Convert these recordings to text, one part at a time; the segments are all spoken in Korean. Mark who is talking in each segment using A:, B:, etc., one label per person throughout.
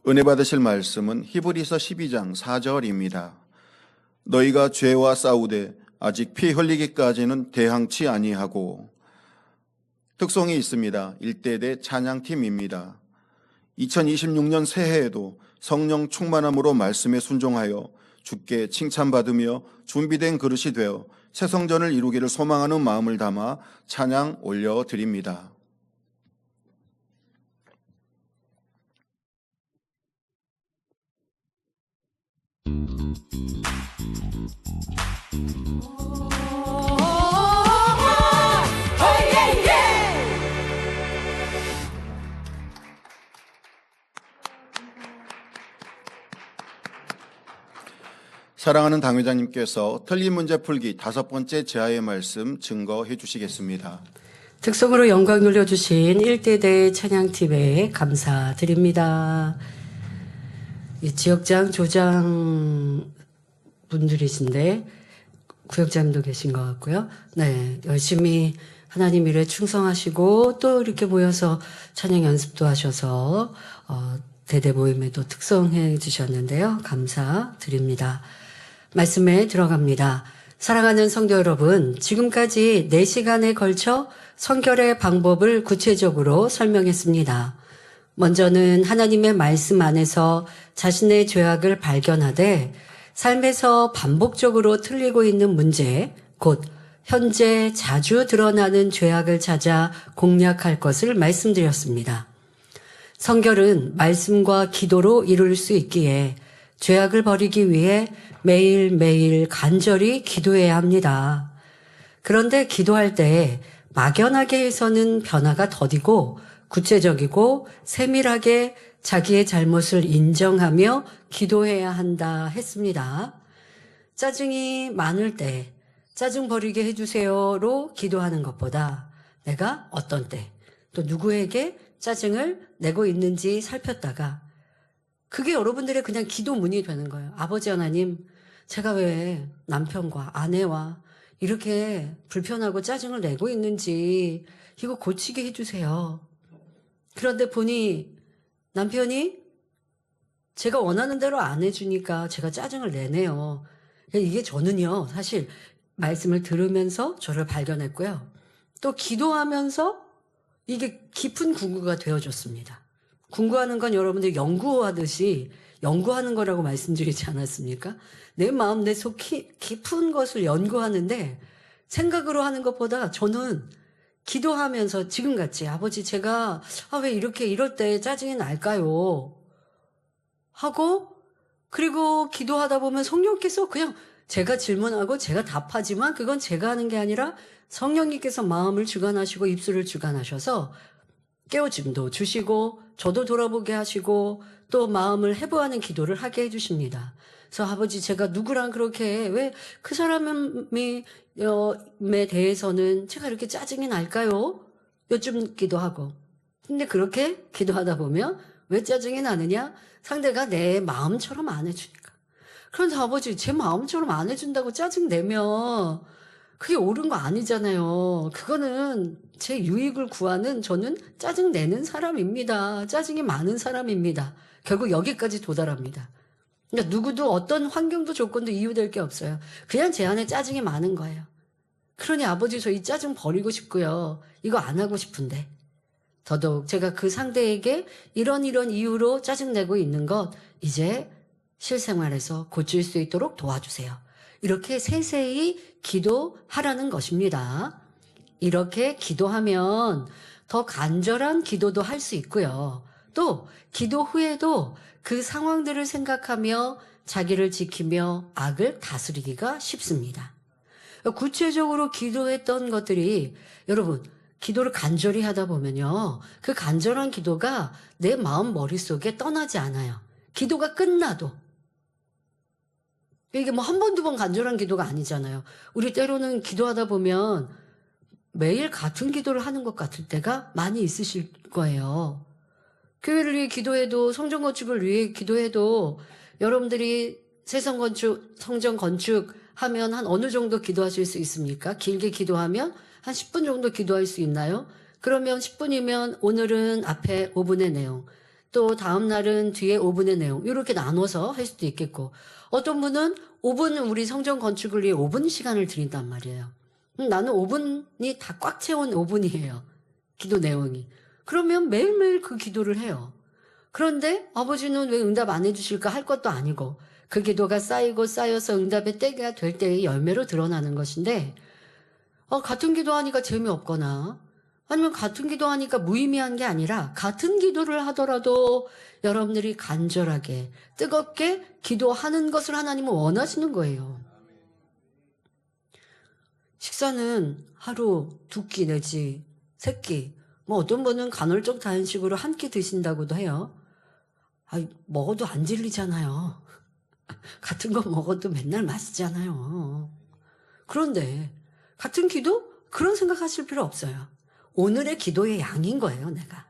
A: 은혜 받으실 말씀은 히브리서 12장 4절입니다. 너희가 죄와 싸우되 아직 피 흘리기까지는 대항치 아니하고. 특성이 있습니다. 1대대 찬양팀입니다. 2026년 새해에도 성령 충만함으로 말씀에 순종하여 주께 칭찬받으며 준비된 그릇이 되어 새 성전을 이루기를 소망하는 마음을 담아 찬양 올려드립니다. 사랑하는 당회장님께서 틀린 문제 풀기 5번째 제하의 말씀 증거해 주시겠습니다.
B: 특성으로 영광 눌려주신 1대대 찬양팀에 감사드립니다. 이 지역장, 조장 분들이신데 구역장님도 계신 것 같고요. 네, 열심히 하나님 일에 충성하시고 또 이렇게 모여서 찬양 연습도 하셔서 대대 모임에도 특성해 주셨는데요. 감사드립니다. 말씀에 들어갑니다. 사랑하는 성도 여러분, 지금까지 4시간에 걸쳐 성결의 방법을 구체적으로 설명했습니다. 먼저는 하나님의 말씀 안에서 자신의 죄악을 발견하되 삶에서 반복적으로 틀리고 있는 문제, 곧 현재 자주 드러나는 죄악을 찾아 공략할 것을 말씀드렸습니다. 성결은 말씀과 기도로 이룰 수 있기에 죄악을 버리기 위해 매일매일 간절히 기도해야 합니다. 그런데 기도할 때 막연하게 해서는 변화가 더디고 구체적이고 세밀하게 자기의 잘못을 인정하며 기도해야 한다 했습니다. 짜증이 많을 때 짜증 버리게 해주세요로 기도하는 것보다 내가 어떤 때 또 누구에게 짜증을 내고 있는지 살폈다가 그게 여러분들의 그냥 기도문이 되는 거예요. 아버지 하나님, 제가 왜 남편과 아내와 이렇게 불편하고 짜증을 내고 있는지 이거 고치게 해주세요. 그런데 보니 남편이 제가 원하는 대로 안 해주니까 제가 짜증을 내네요. 이게 저는요, 사실 말씀을 들으면서 저를 발견했고요. 또 기도하면서 이게 깊은 궁구가 되어줬습니다. 궁구하는 건 여러분들 연구하듯이 연구하는 거라고 말씀드리지 않았습니까? 내 마음, 내 속 깊은 것을 연구하는데 생각으로 하는 것보다 저는 기도하면서 지금같이 아버지 제가 왜 이렇게 이럴 때 짜증이 날까요? 하고 그리고 기도하다 보면 성령께서 그냥 제가 질문하고 제가 답하지만 그건 제가 하는 게 아니라 성령님께서 마음을 주관하시고 입술을 주관하셔서 깨우침도 주시고 저도 돌아보게 하시고 또 마음을 해부하는 기도를 하게 해주십니다. 그래서 아버지 제가 누구랑 그렇게 왜 그 사람에 대해서는 제가 이렇게 짜증이 날까요? 여쭙기도 하고. 근데 그렇게 기도하다 보면 왜 짜증이 나느냐? 상대가 내 마음처럼 안 해주니까. 그런데 아버지 제 마음처럼 안 해준다고 짜증 내면 그게 옳은 거 아니잖아요. 그거는 제 유익을 구하는 저는 짜증 내는 사람입니다. 짜증이 많은 사람입니다. 결국 여기까지 도달합니다. 그러니까 누구도 어떤 환경도 조건도 이유될 게 없어요. 그냥 제 안에 짜증이 많은 거예요. 그러니 아버지 저 이 짜증 버리고 싶고요. 이거 안 하고 싶은데. 더더욱 제가 그 상대에게 이런 이유로 짜증내고 있는 것 이제 실생활에서 고칠 수 있도록 도와주세요. 이렇게 세세히 기도하라는 것입니다. 이렇게 기도하면 더 간절한 기도도 할 수 있고요. 또 기도 후에도 그 상황들을 생각하며 자기를 지키며 악을 다스리기가 쉽습니다. 구체적으로 기도했던 것들이 여러분 기도를 간절히 하다 보면요. 그 간절한 기도가 내 마음 머릿속에 떠나지 않아요. 기도가 끝나도. 이게 뭐 한 번, 두 번 간절한 기도가 아니잖아요. 우리 때로는 기도하다 보면 매일 같은 기도를 하는 것 같을 때가 많이 있으실 거예요. 교회를 위해 기도해도 성전 건축을 위해 기도해도 여러분들이 새성 건축, 성전 건축 하면 한 어느 정도 기도하실 수 있습니까? 길게 기도하면 한 10분 정도 기도할 수 있나요? 그러면 10분이면 오늘은 앞에 5분의 내용, 또 다음 날은 뒤에 5분의 내용, 이렇게 나눠서 할 수도 있겠고, 어떤 분은 5분 우리 성전 건축을 위해 5분 시간을 드린단 말이에요. 나는 5분이 다 꽉 채운 5분이에요. 기도 내용이. 그러면 매일매일 그 기도를 해요. 그런데 아버지는 왜 응답 안 해주실까 할 것도 아니고, 그 기도가 쌓이고 쌓여서 응답의 때가 될 때의 열매로 드러나는 것인데, 같은 기도하니까 재미없거나, 아니면 같은 기도하니까 무의미한 게 아니라, 같은 기도를 하더라도 여러분들이 간절하게, 뜨겁게 기도하는 것을 하나님은 원하시는 거예요. 식사는 하루 2끼 내지 3끼, 뭐 어떤 분은 간헐적 단식으로 한 끼 드신다고도 해요. 먹어도 안 질리잖아요. 같은 거 먹어도 맨날 맛있잖아요. 그런데 같은 기도? 그런 생각하실 필요 없어요. 오늘의 기도의 양인 거예요, 내가.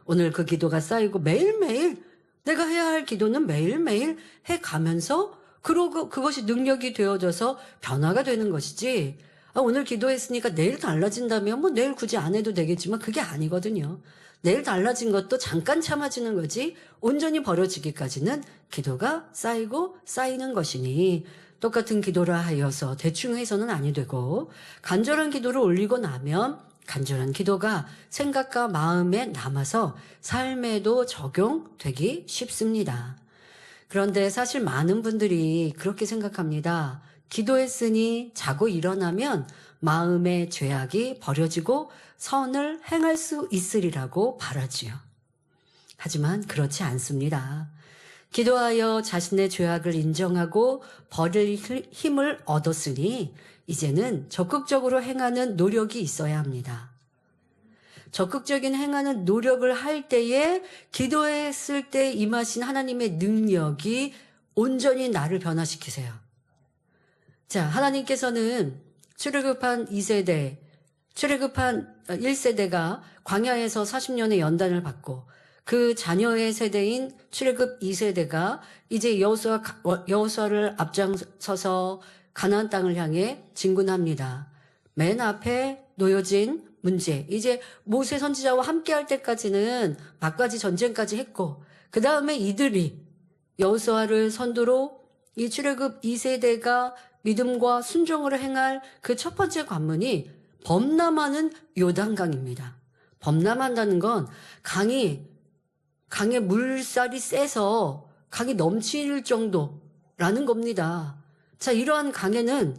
B: 오늘 그 기도가 쌓이고 매일매일 내가 해야 할 기도는 매일매일 해가면서 그러고 그것이 능력이 되어져서 변화가 되는 것이지, 오늘 기도했으니까 내일 달라진다면 뭐 내일 굳이 안 해도 되겠지만 그게 아니거든요. 내일 달라진 것도 잠깐 참아지는 거지 온전히 버려지기까지는 기도가 쌓이고 쌓이는 것이니, 똑같은 기도를 하여서 대충 해서는 아니 되고, 간절한 기도를 올리고 나면 간절한 기도가 생각과 마음에 남아서 삶에도 적용되기 쉽습니다. 그런데 사실 많은 분들이 그렇게 생각합니다. 기도했으니 자고 일어나면 마음의 죄악이 버려지고 선을 행할 수 있으리라고 바라지요. 하지만 그렇지 않습니다. 기도하여 자신의 죄악을 인정하고 버릴 힘을 얻었으니 이제는 적극적으로 행하는 노력이 있어야 합니다. 적극적인 행하는 노력을 할 때에 기도했을 때 임하신 하나님의 능력이 온전히 나를 변화시키세요. 자, 하나님께서는 출애굽한 2세대, 출애굽한 1세대가 광야에서 40년의 연단을 받고, 그 자녀의 세대인 출애굽 2세대가 이제 여호수아를 앞장서서 가나안 땅을 향해 진군합니다. 맨 앞에 놓여진 문제, 이제 모세 선지자와 함께 할 때까지는 막바지 전쟁까지 했고, 그 다음에 이들이 여호수아를 선두로 이 출애굽 2세대가 믿음과 순종을 행할 그 첫 번째 관문이 범람하는 요단강입니다. 범람한다는 건 강에 물살이 세서 강이 넘칠 정도라는 겁니다. 자, 이러한 강에는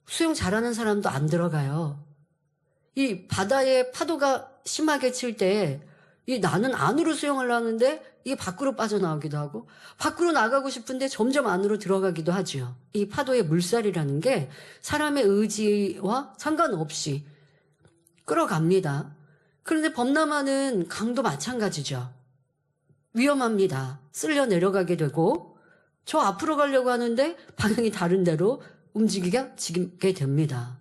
B: 수영 잘하는 사람도 안 들어가요. 이 바다에 파도가 심하게 칠 때 나는 안으로 수영을 하는데 이게 밖으로 빠져나오기도 하고, 밖으로 나가고 싶은데 점점 안으로 들어가기도 하죠. 이 파도의 물살이라는 게 사람의 의지와 상관없이 끌어갑니다. 그런데 범람하는 강도 마찬가지죠. 위험합니다. 쓸려 내려가게 되고, 저 앞으로 가려고 하는데 방향이 다른 데로 움직이게 됩니다.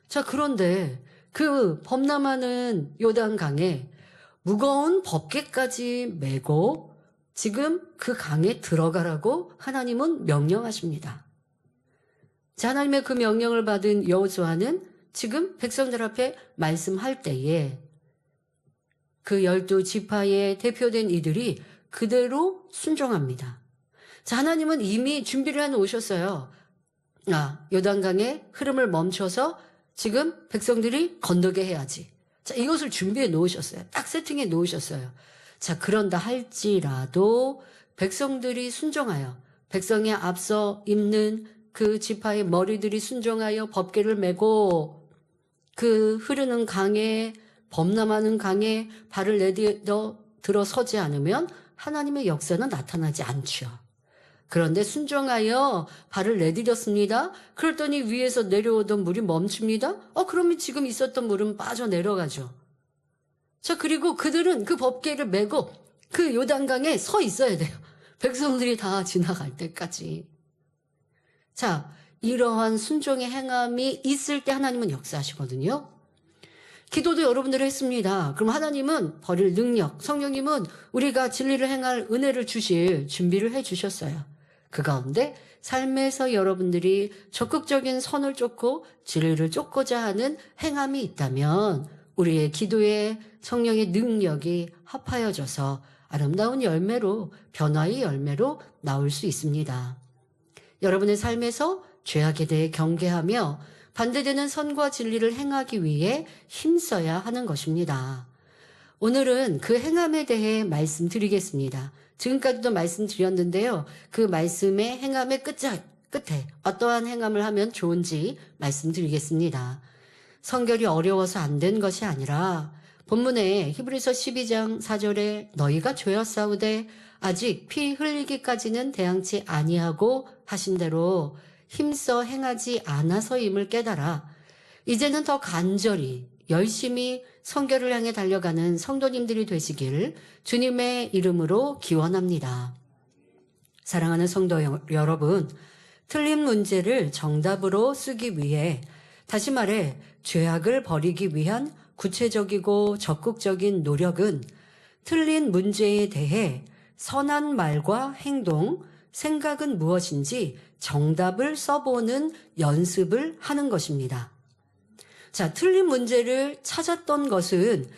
B: 자, 그런데 그 범람하는 요단강에 무거운 법궤까지 메고 지금 그 강에 들어가라고 하나님은 명령하십니다. 자, 하나님의 그 명령을 받은 여호수아는 지금 백성들 앞에 말씀할 때에 그 12지파의 대표된 이들이 그대로 순종합니다. 자, 하나님은 이미 준비를 해 놓으셨어요. 요단강의 흐름을 멈춰서 지금 백성들이 건너게 해야지. 자, 이것을 준비해 놓으셨어요. 딱 세팅해 놓으셨어요. 자, 그런다 할지라도 백성들이 순종하여, 백성에 앞서 입는 그 지파의 머리들이 순종하여 법궤를 메고 그 흐르는 강에, 범람하는 강에 발을 내딛어 들어서지 않으면 하나님의 역사는 나타나지 않죠. 그런데 순종하여 발을 내디뎠습니다. 그랬더니 위에서 내려오던 물이 멈춥니다. 그러면 지금 있었던 물은 빠져내려가죠. 자, 그리고 그들은 그 법궤를 메고 그 요단강에 서 있어야 돼요. 백성들이 다 지나갈 때까지. 자, 이러한 순종의 행함이 있을 때 하나님은 역사하시거든요. 기도도 여러분들이 했습니다. 그럼 하나님은 버릴 능력, 성령님은 우리가 진리를 행할 은혜를 주실 준비를 해 주셨어요. 그 가운데 삶에서 여러분들이 적극적인 선을 쫓고 진리를 쫓고자 하는 행함이 있다면 우리의 기도에 성령의 능력이 합하여져서 아름다운 열매로, 변화의 열매로 나올 수 있습니다. 여러분의 삶에서 죄악에 대해 경계하며 반대되는 선과 진리를 행하기 위해 힘써야 하는 것입니다. 오늘은 그 행함에 대해 말씀드리겠습니다. 지금까지도 말씀드렸는데요. 그 말씀의 행함의 끝에 어떠한 행함을 하면 좋은지 말씀드리겠습니다. 성결이 어려워서 안 된 것이 아니라 본문에 히브리서 12장 4절에 너희가 죄였사오되 아직 피 흘리기까지는 대항치 아니하고 하신 대로 힘써 행하지 않아서임을 깨달아 이제는 더 간절히 열심히 성결을 향해 달려가는 성도님들이 되시길 주님의 이름으로 기원합니다. 사랑하는 성도 여러분, 틀린 문제를 정답으로 쓰기 위해, 다시 말해 죄악을 버리기 위한 구체적이고 적극적인 노력은 틀린 문제에 대해 선한 말과 행동, 생각은 무엇인지 정답을 써보는 연습을 하는 것입니다. 자, 틀린 문제를 찾았던 것은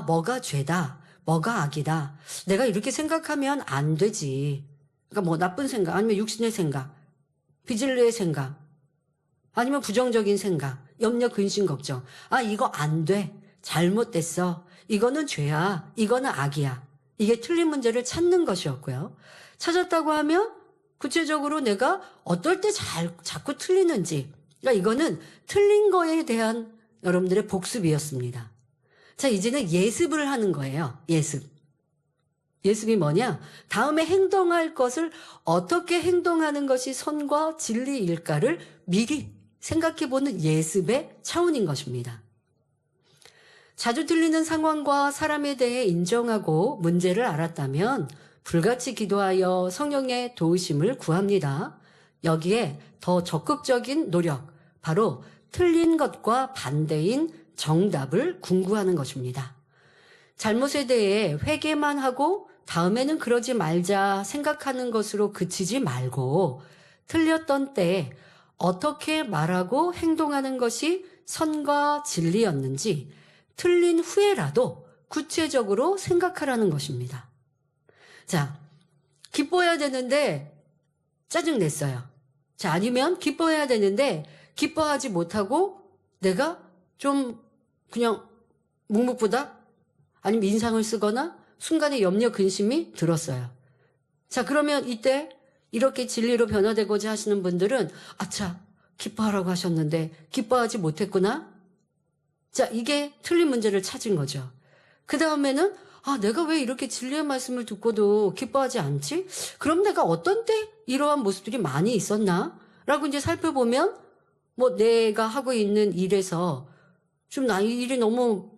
B: 뭐가 죄다, 뭐가 악이다. 내가 이렇게 생각하면 안 되지. 그러니까 뭐 나쁜 생각, 아니면 육신의 생각, 비진리의 생각, 아니면 부정적인 생각, 염려, 근심, 걱정. 이거 안 돼. 잘못됐어. 이거는 죄야. 이거는 악이야. 이게 틀린 문제를 찾는 것이었고요. 찾았다고 하면 구체적으로 내가 어떨 때 자꾸 틀리는지. 그러니까 이거는 틀린 거에 대한 여러분들의 복습이었습니다. 자, 이제는 예습을 하는 거예요. 예습. 예습이 뭐냐? 다음에 행동할 것을 어떻게 행동하는 것이 선과 진리일까를 미리 생각해보는 예습의 차원인 것입니다. 자주 틀리는 상황과 사람에 대해 인정하고 문제를 알았다면 불같이 기도하여 성령의 도우심을 구합니다. 여기에 더 적극적인 노력, 바로 틀린 것과 반대인 정답을 궁구하는 것입니다. 잘못에 대해 회개만 하고 다음에는 그러지 말자 생각하는 것으로 그치지 말고 틀렸던 때 어떻게 말하고 행동하는 것이 선과 진리였는지 틀린 후에라도 구체적으로 생각하라는 것입니다. 자, 기뻐해야 되는데 짜증냈어요. 자, 아니면 기뻐해야 되는데 기뻐하지 못하고 내가 좀 그냥 묵묵부답 아니면 인상을 쓰거나 순간에 염려 근심이 들었어요. 자, 그러면 이때 이렇게 진리로 변화되고자 하시는 분들은 아차, 기뻐하라고 하셨는데 기뻐하지 못했구나. 자, 이게 틀린 문제를 찾은 거죠. 그 다음에는 내가 왜 이렇게 진리의 말씀을 듣고도 기뻐하지 않지? 그럼 내가 어떤 때 이러한 모습들이 많이 있었나? 라고 이제 살펴보면 내가 하고 있는 일에서 좀 이 일이 너무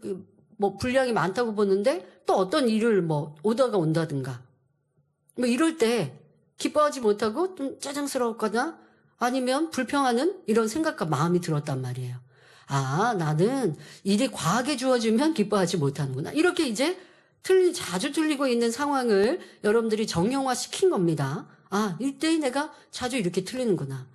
B: 분량이 많다고 보는데 또 어떤 일을 오다가 온다든가 이럴 때 기뻐하지 못하고 좀 짜증스러웠거나 아니면 불평하는 이런 생각과 마음이 들었단 말이에요. 나는 일이 과하게 주어지면 기뻐하지 못하는구나. 이렇게 이제 자주 틀리고 있는 상황을 여러분들이 정형화시킨 겁니다. 이때 내가 자주 이렇게 틀리는구나.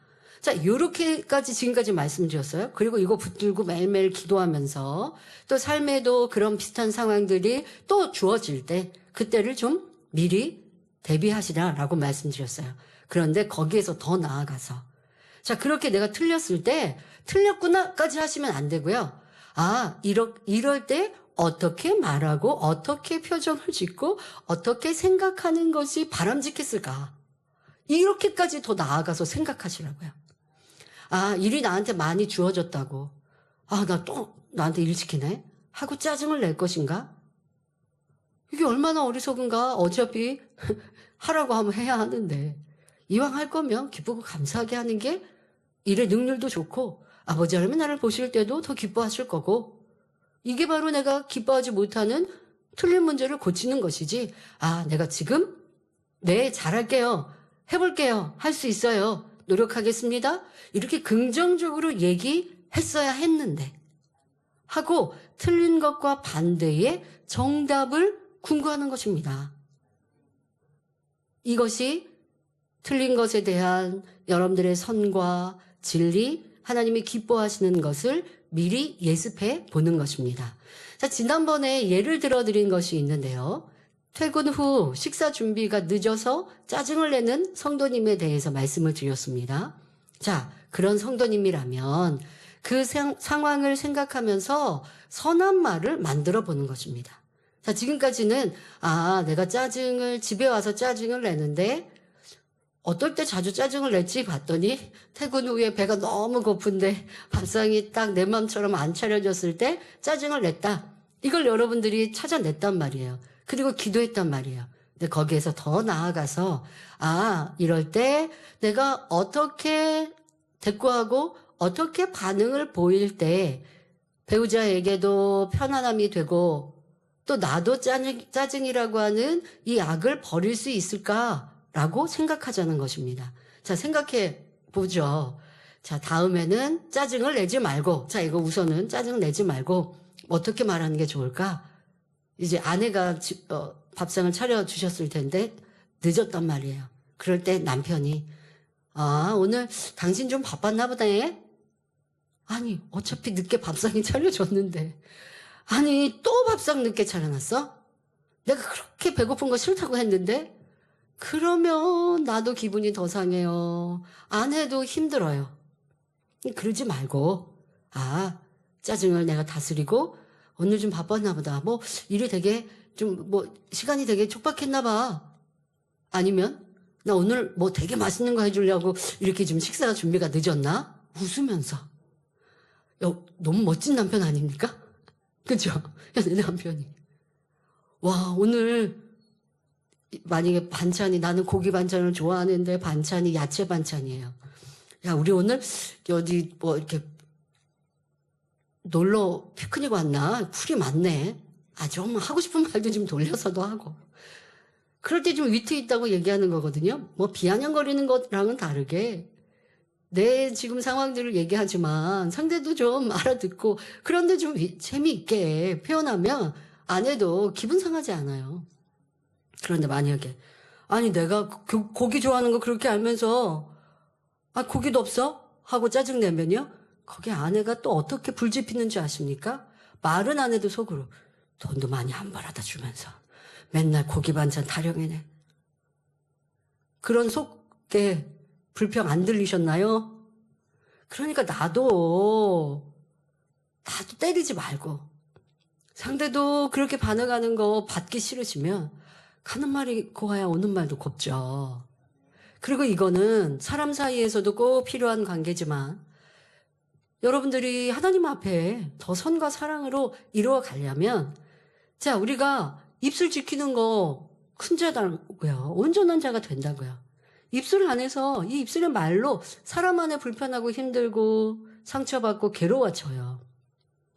B: 자, 요렇게까지 지금까지 말씀드렸어요. 그리고 이거 붙들고 매일매일 기도하면서 또 삶에도 그런 비슷한 상황들이 또 주어질 때 그때를 좀 미리 대비하시라라고 말씀드렸어요. 그런데 거기에서 더 나아가서 자, 그렇게 내가 틀렸을 때 틀렸구나까지 하시면 안 되고요. 이럴 때 어떻게 말하고 어떻게 표정을 짓고 어떻게 생각하는 것이 바람직했을까? 이렇게까지 더 나아가서 생각하시라고요. 일이 나한테 많이 주어졌다고. 나 또 나한테 일 시키네? 하고 짜증을 낼 것인가? 이게 얼마나 어리석은가? 어차피 하라고 하면 해야 하는데 이왕 할 거면 기쁘고 감사하게 하는 게 일의 능률도 좋고 아버지 하나님이 나를 보실 때도 더 기뻐하실 거고 이게 바로 내가 기뻐하지 못하는 틀린 문제를 고치는 것이지 내가 지금 잘할게요. 해볼게요. 할 수 있어요. 노력하겠습니다. 이렇게 긍정적으로 얘기했어야 했는데 하고 틀린 것과 반대의 정답을 궁구하는 것입니다. 이것이 틀린 것에 대한 여러분들의 선과 진리, 하나님이 기뻐하시는 것을 미리 예습해 보는 것입니다. 자, 지난번에 예를 들어드린 것이 있는데요. 퇴근 후 식사 준비가 늦어서 짜증을 내는 성도님에 대해서 말씀을 드렸습니다. 자, 그런 성도님이라면 그 상황을 생각하면서 선한 말을 만들어 보는 것입니다. 자, 지금까지는 내가 집에 와서 짜증을 내는데 어떨 때 자주 짜증을 냈지 봤더니 퇴근 후에 배가 너무 고픈데 밥상이 딱 내 맘처럼 안 차려졌을 때 짜증을 냈다. 이걸 여러분들이 찾아냈단 말이에요. 그리고 기도했단 말이에요. 근데 거기에서 더 나아가서 이럴 때 내가 어떻게 대꾸하고 어떻게 반응을 보일 때 배우자에게도 편안함이 되고 또 나도 짜증이라고 하는 이 악을 버릴 수 있을까라고 생각하자는 것입니다. 자, 생각해 보죠. 자, 다음에는 짜증을 내지 말고, 자, 이거 우선은 짜증 내지 말고 어떻게 말하는 게 좋을까? 이제 아내가 밥상을 차려주셨을 텐데 늦었단 말이에요. 그럴 때 남편이 오늘 당신 좀 바빴나 보네? 아니, 어차피 늦게 밥상이 차려줬는데. 아니, 또 밥상 늦게 차려놨어? 내가 그렇게 배고픈 거 싫다고 했는데? 그러면 나도 기분이 더 상해요. 아내도 힘들어요. 그러지 말고, 짜증을 내가 다스리고, 오늘 좀 바빴나 보다. 일이 되게 시간이 되게 촉박했나 봐. 아니면, 나 오늘 되게 맛있는 거 해주려고 이렇게 좀 식사 준비가 늦었나? 웃으면서. 너무 멋진 남편 아닙니까? 그죠? 내 남편이. 와, 오늘, 만약에 반찬이, 나는 고기 반찬을 좋아하는데 반찬이 야채 반찬이에요. 야, 우리 오늘 어디 이렇게 놀러 피크닉 왔나? 풀이 많네. 좀 하고 싶은 말도 좀 돌려서도 하고. 그럴 때 좀 위트 있다고 얘기하는 거거든요. 비아냥거리는 것랑은 다르게 내 지금 상황들을 얘기하지만 상대도 좀 알아듣고 그런데 좀 재미있게 표현하면 아내도 기분 상하지 않아요. 그런데 만약에 내가 고기 좋아하는 거 그렇게 알면서 고기도 없어? 하고 짜증내면요. 거기 아내가 또 어떻게 불지피는지 아십니까? 말은 안 해도 속으로 돈도 많이 안 벌어다 주면서 맨날 고기 반찬 타령해내. 그런 속에 불평 안 들리셨나요? 그러니까 나도 때리지 말고 상대도 그렇게 반응하는 거 받기 싫으시면 가는 말이 고와야 오는 말도 곱죠. 그리고 이거는 사람 사이에서도 꼭 필요한 관계지만 여러분들이 하나님 앞에 더 선과 사랑으로 이루어 가려면 자, 우리가 입술 지키는 거 큰 자다고요. 온전한 자가 된다고요. 입술 안에서 이 입술의 말로 사람 안에 불편하고 힘들고 상처받고 괴로워져요.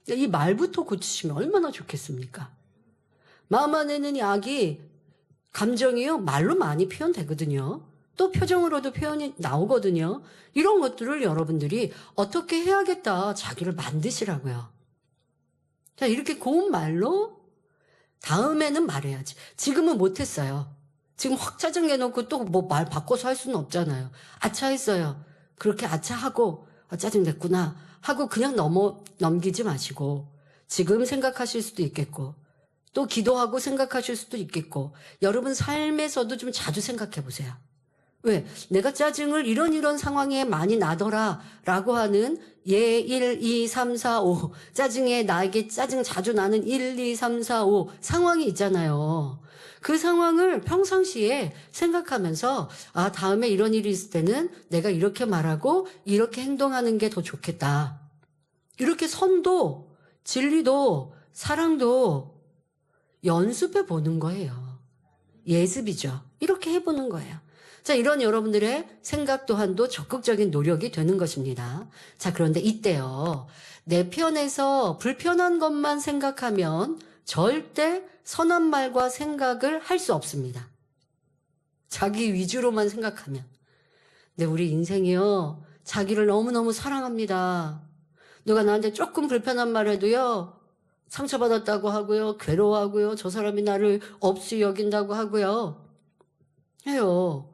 B: 이 말부터 고치시면 얼마나 좋겠습니까? 마음 안에는 이 악이 감정이요. 말로 많이 표현되거든요. 또 표정으로도 표현이 나오거든요. 이런 것들을 여러분들이 어떻게 해야겠다. 자기를 만드시라고요. 자, 이렇게 고운 말로 다음에는 말해야지. 지금은 못했어요. 지금 확 짜증내놓고 또 말 바꿔서 할 수는 없잖아요. 아차 했어요. 그렇게 아차하고 짜증냈구나 하고 그냥 넘기지 마시고 지금 생각하실 수도 있겠고 또 기도하고 생각하실 수도 있겠고 여러분 삶에서도 좀 자주 생각해 보세요. 왜? 내가 짜증을 이런 상황에 많이 나더라 라고 하는 1, 2, 3, 4, 5 짜증에 나에게 짜증 자주 나는 1, 2, 3, 4, 5 상황이 있잖아요. 그 상황을 평상시에 생각하면서 다음에 이런 일이 있을 때는 내가 이렇게 말하고 이렇게 행동하는 게 더 좋겠다. 이렇게 선도 진리도 사랑도 연습해 보는 거예요. 예습이죠. 이렇게 해보는 거예요. 자, 이런 여러분들의 생각 또한도 적극적인 노력이 되는 것입니다. 자, 그런데 이때요. 내 편에서 불편한 것만 생각하면 절대 선한 말과 생각을 할 수 없습니다. 자기 위주로만 생각하면. 근데 우리 인생이요. 자기를 너무너무 사랑합니다. 누가 나한테 조금 불편한 말 해도요. 상처받았다고 하고요. 괴로워하고요. 저 사람이 나를 없이 여긴다고 하고요. 해요.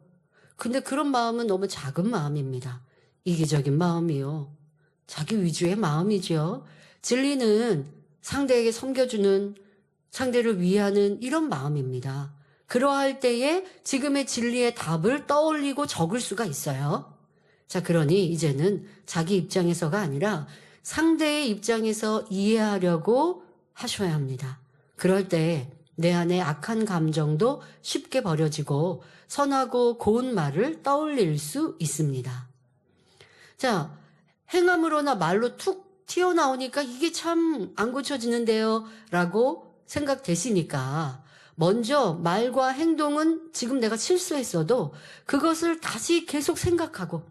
B: 근데 그런 마음은 너무 작은 마음입니다. 이기적인 마음이요. 자기 위주의 마음이죠. 진리는 상대에게 섬겨주는, 상대를 위하는 이런 마음입니다. 그러할 때에 지금의 진리의 답을 떠올리고 적을 수가 있어요. 자, 그러니 이제는 자기 입장에서가 아니라 상대의 입장에서 이해하려고 하셔야 합니다. 그럴 때 내 안에 악한 감정도 쉽게 버려지고 선하고 고운 말을 떠올릴 수 있습니다. 자, 행함으로나 말로 툭 튀어나오니까 이게 참 안 고쳐지는데요 라고 생각되시니까 먼저 말과 행동은 지금 내가 실수했어도 그것을 다시 계속 생각하고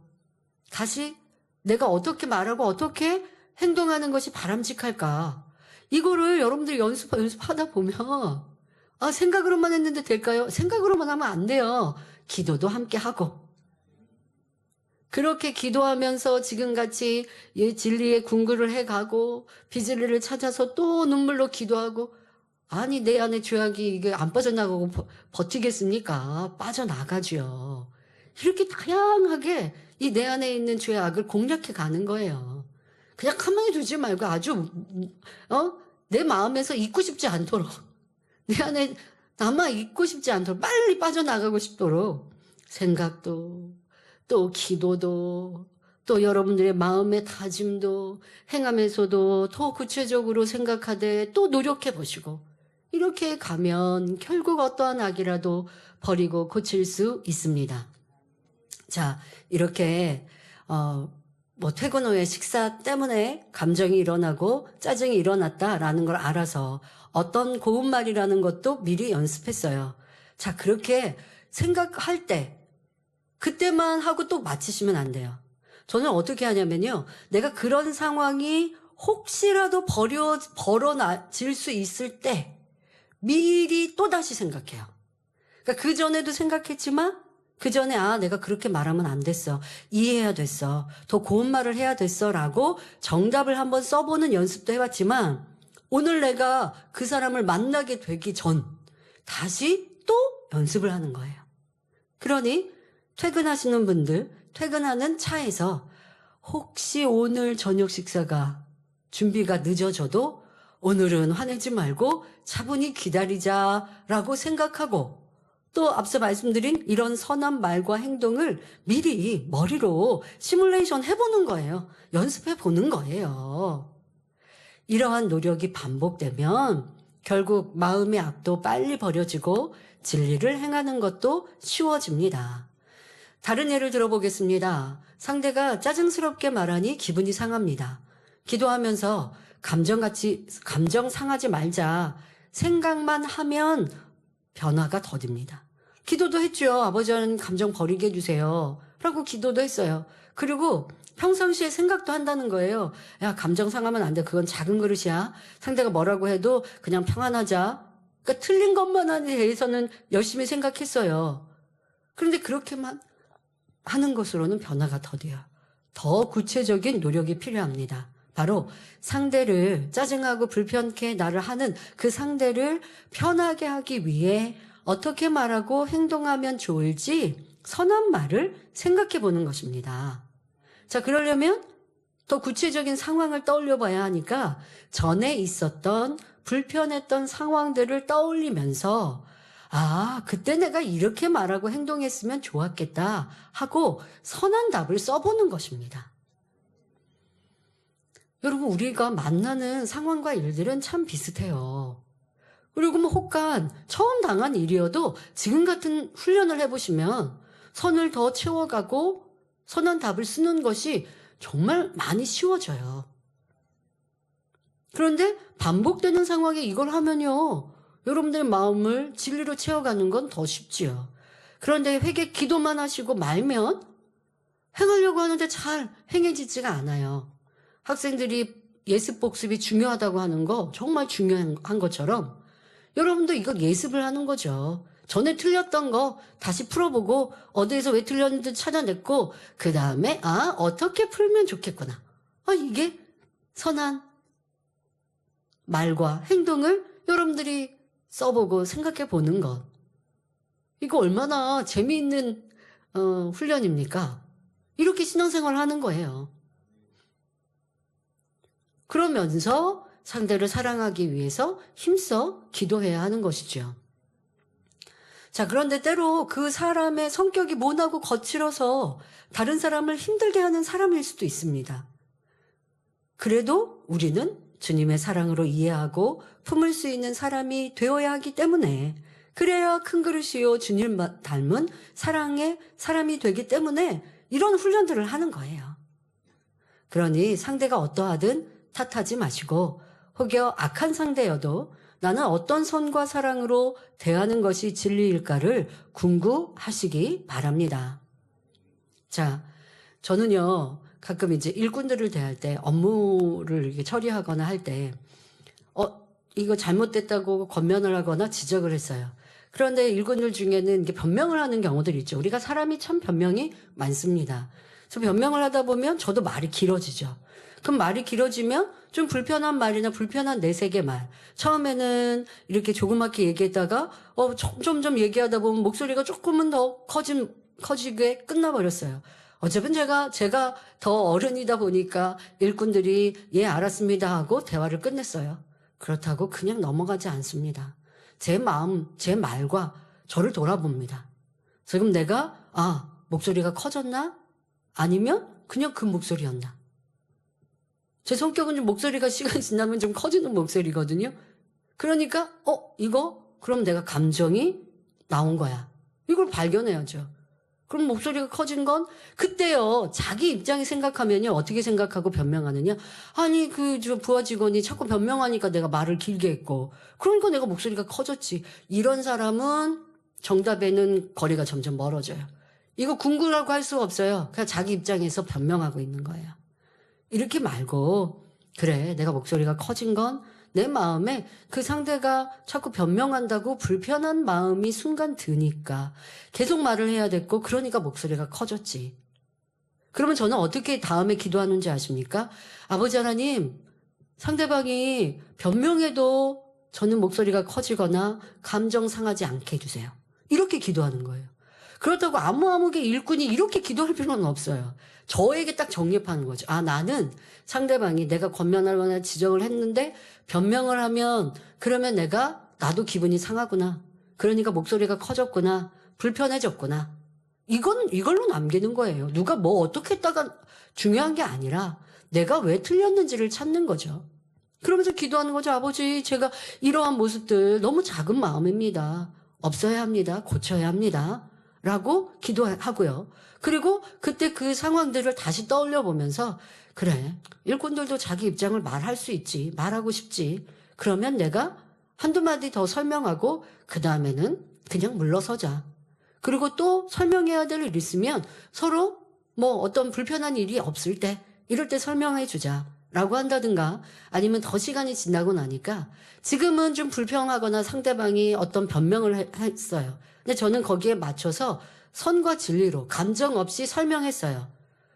B: 다시 내가 어떻게 말하고 어떻게 행동하는 것이 바람직할까, 이거를 여러분들이 연습하다 보면 생각으로만 했는데 될까요? 생각으로만 하면 안 돼요. 기도도 함께 하고, 그렇게 기도하면서 지금같이 진리의 궁구를 해가고 비진리를 찾아서 또 눈물로 기도하고, 아니 내 안에 죄악이 이게 안 빠져나가고 버티겠습니까? 빠져나가죠. 이렇게 다양하게 이 내 안에 있는 죄악을 공략해 가는 거예요. 그냥 가만히 두지 말고 아주 내 마음에서 잊고 싶지 않도록, 내 안에 남아 있고 싶지 않도록, 빨리 빠져나가고 싶도록 생각도 또 기도도 또 여러분들의 마음의 다짐도 행함에서도 더 구체적으로 생각하되 또 노력해 보시고, 이렇게 가면 결국 어떠한 악이라도 버리고 고칠 수 있습니다. 자, 이렇게 퇴근 후에 식사 때문에 감정이 일어나고 짜증이 일어났다라는 걸 알아서 어떤 고운 말이라는 것도 미리 연습했어요. 자, 그렇게 생각할 때 그때만 하고 또 마치시면 안 돼요. 저는 어떻게 하냐면요, 내가 그런 상황이 혹시라도 벌어질 수 있을 때 미리 또다시 생각해요. 그러니까 그 전에도 생각했지만 그 전에 내가 그렇게 말하면 안 됐어, 이해해야 됐어, 더 고운 말을 해야 됐어 라고 정답을 한번 써보는 연습도 해봤지만, 오늘 내가 그 사람을 만나게 되기 전 다시 또 연습을 하는 거예요. 그러니 퇴근하시는 분들, 퇴근하는 차에서 혹시 오늘 저녁 식사가 준비가 늦어져도 오늘은 화내지 말고 차분히 기다리자라고 생각하고, 또 앞서 말씀드린 이런 선한 말과 행동을 미리 머리로 시뮬레이션 해보는 거예요. 연습해 보는 거예요. 이러한 노력이 반복되면 결국 마음의 악도 빨리 버려지고 진리를 행하는 것도 쉬워집니다. 다른 예를 들어보겠습니다. 상대가 짜증스럽게 말하니 기분이 상합니다. 기도하면서 감정 상하지 말자 생각만 하면 변화가 더딥니다. 기도도 했죠. 아버지, 저는 감정 버리게 해주세요 라고 기도도 했어요. 그리고 평상시에 생각도 한다는 거예요. 야, 감정 상하면 안 돼. 그건 작은 그릇이야. 상대가 뭐라고 해도 그냥 평안하자. 그러니까 틀린 것만에 대해서는 열심히 생각했어요. 그런데 그렇게만 하는 것으로는 변화가 더뎌요. 더 구체적인 노력이 필요합니다. 바로 상대를, 짜증하고 불편케 나를 하는 그 상대를 편하게 하기 위해 어떻게 말하고 행동하면 좋을지 선한 말을 생각해 보는 것입니다. 자, 그러려면 더 구체적인 상황을 떠올려 봐야 하니까 전에 있었던 불편했던 상황들을 떠올리면서 그때 내가 이렇게 말하고 행동했으면 좋았겠다 하고 선한 답을 써보는 것입니다. 여러분, 우리가 만나는 상황과 일들은 참 비슷해요. 그리고 혹간 처음 당한 일이어도 지금 같은 훈련을 해보시면 선을 더 채워가고 선한 답을 쓰는 것이 정말 많이 쉬워져요. 그런데 반복되는 상황에 이걸 하면요, 여러분들의 마음을 진리로 채워가는 건 더 쉽지요. 그런데 회개 기도만 하시고 말면 행하려고 하는데 잘 행해지지가 않아요. 학생들이 예습 복습이 중요하다고 하는 거 정말 중요한 것처럼 여러분도 이거 예습을 하는 거죠. 전에 틀렸던 거 다시 풀어보고 어디에서 왜 틀렸는지 찾아냈고 그 다음에 어떻게 풀면 좋겠구나. 이게 선한 말과 행동을 여러분들이 써보고 생각해 보는 것. 이거 얼마나 재미있는 훈련입니까? 이렇게 신앙생활을 하는 거예요. 그러면서 상대를 사랑하기 위해서 힘써 기도해야 하는 것이죠. 자, 그런데 때로 그 사람의 성격이 모나고 거칠어서 다른 사람을 힘들게 하는 사람일 수도 있습니다. 그래도 우리는 주님의 사랑으로 이해하고 품을 수 있는 사람이 되어야 하기 때문에, 그래야 큰 그릇이요 주님 닮은 사랑의 사람이 되기 때문에 이런 훈련들을 하는 거예요. 그러니 상대가 어떠하든 탓하지 마시고, 혹여 악한 상대여도 나는 어떤 선과 사랑으로 대하는 것이 진리일까를 궁구하시기 바랍니다. 자, 저는요, 가끔 이제 일꾼들을 대할 때, 업무를 이렇게 처리하거나 할 때, 이거 잘못됐다고 권면을 하거나 지적을 했어요. 그런데 일꾼들 중에는 이게 변명을 하는 경우들이 있죠. 우리가 사람이 참 변명이 많습니다. 그래서 변명을 하다 보면 저도 말이 길어지죠. 그럼 말이 길어지면 좀 불편한 말이나 불편한 내색의 말. 처음에는 이렇게 조그맣게 얘기했다가, 점점 얘기하다 보면 목소리가 조금은 더 커지게 끝나버렸어요. 어차피 제가 더 어른이다 보니까 일꾼들이 예, 알았습니다 하고 대화를 끝냈어요. 그렇다고 그냥 넘어가지 않습니다. 제 마음, 제 말과 저를 돌아봅니다. 지금 내가, 목소리가 커졌나? 아니면 그냥 그 목소리였나? 제 성격은 좀 목소리가 시간이 지나면 좀 커지는 목소리거든요. 그러니까, 그럼 내가 감정이 나온 거야. 이걸 발견해야죠. 그럼 목소리가 커진 건 그때요. 자기 입장에 생각하면요. 어떻게 생각하고 변명하느냐. 아니 저 부하 직원이 자꾸 변명하니까 내가 말을 길게 했고, 그러니까 내가 목소리가 커졌지. 이런 사람은 정답에는 거리가 점점 멀어져요. 이거 궁구라고 할 수가 없어요. 그냥 자기 입장에서 변명하고 있는 거예요. 이렇게 말고, 그래, 내가 목소리가 커진 건 내 마음에 그 상대가 자꾸 변명한다고 불편한 마음이 순간 드니까 계속 말을 해야 됐고, 그러니까 목소리가 커졌지. 그러면 저는 어떻게 다음에 기도하는지 아십니까? 아버지 하나님, 상대방이 변명해도 저는 목소리가 커지거나 감정 상하지 않게 해주세요. 이렇게 기도하는 거예요. 그렇다고 아무개 일꾼이 이렇게 기도할 필요는 없어요. 저에게 딱 정립하는 거죠. 나는 상대방이 내가 권면하거나 지적을 했는데 변명을 하면, 그러면 나도 기분이 상하구나. 그러니까 목소리가 커졌구나. 불편해졌구나. 이걸로 남기는 거예요. 누가 뭐 어떻게 했다가 중요한 게 아니라 내가 왜 틀렸는지를 찾는 거죠. 그러면서 기도하는 거죠. 아버지, 제가 이러한 모습들 너무 작은 마음입니다. 없어야 합니다. 고쳐야 합니다. 라고 기도하고요. 그리고 그때 그 상황들을 다시 떠올려 보면서, 그래, 일꾼들도 자기 입장을 말할 수 있지, 말하고 싶지. 그러면 내가 한두 마디 더 설명하고 그 다음에는 그냥 물러서자. 그리고 또 설명해야 될 일 있으면 서로 어떤 불편한 일이 없을 때, 이럴 때 설명해 주자 라고 한다든가, 아니면 더 시간이 지나고 나니까 지금은 좀 불평하거나 상대방이 어떤 변명을 했어요. 근데 저는 거기에 맞춰서 선과 진리로 감정 없이 설명했어요.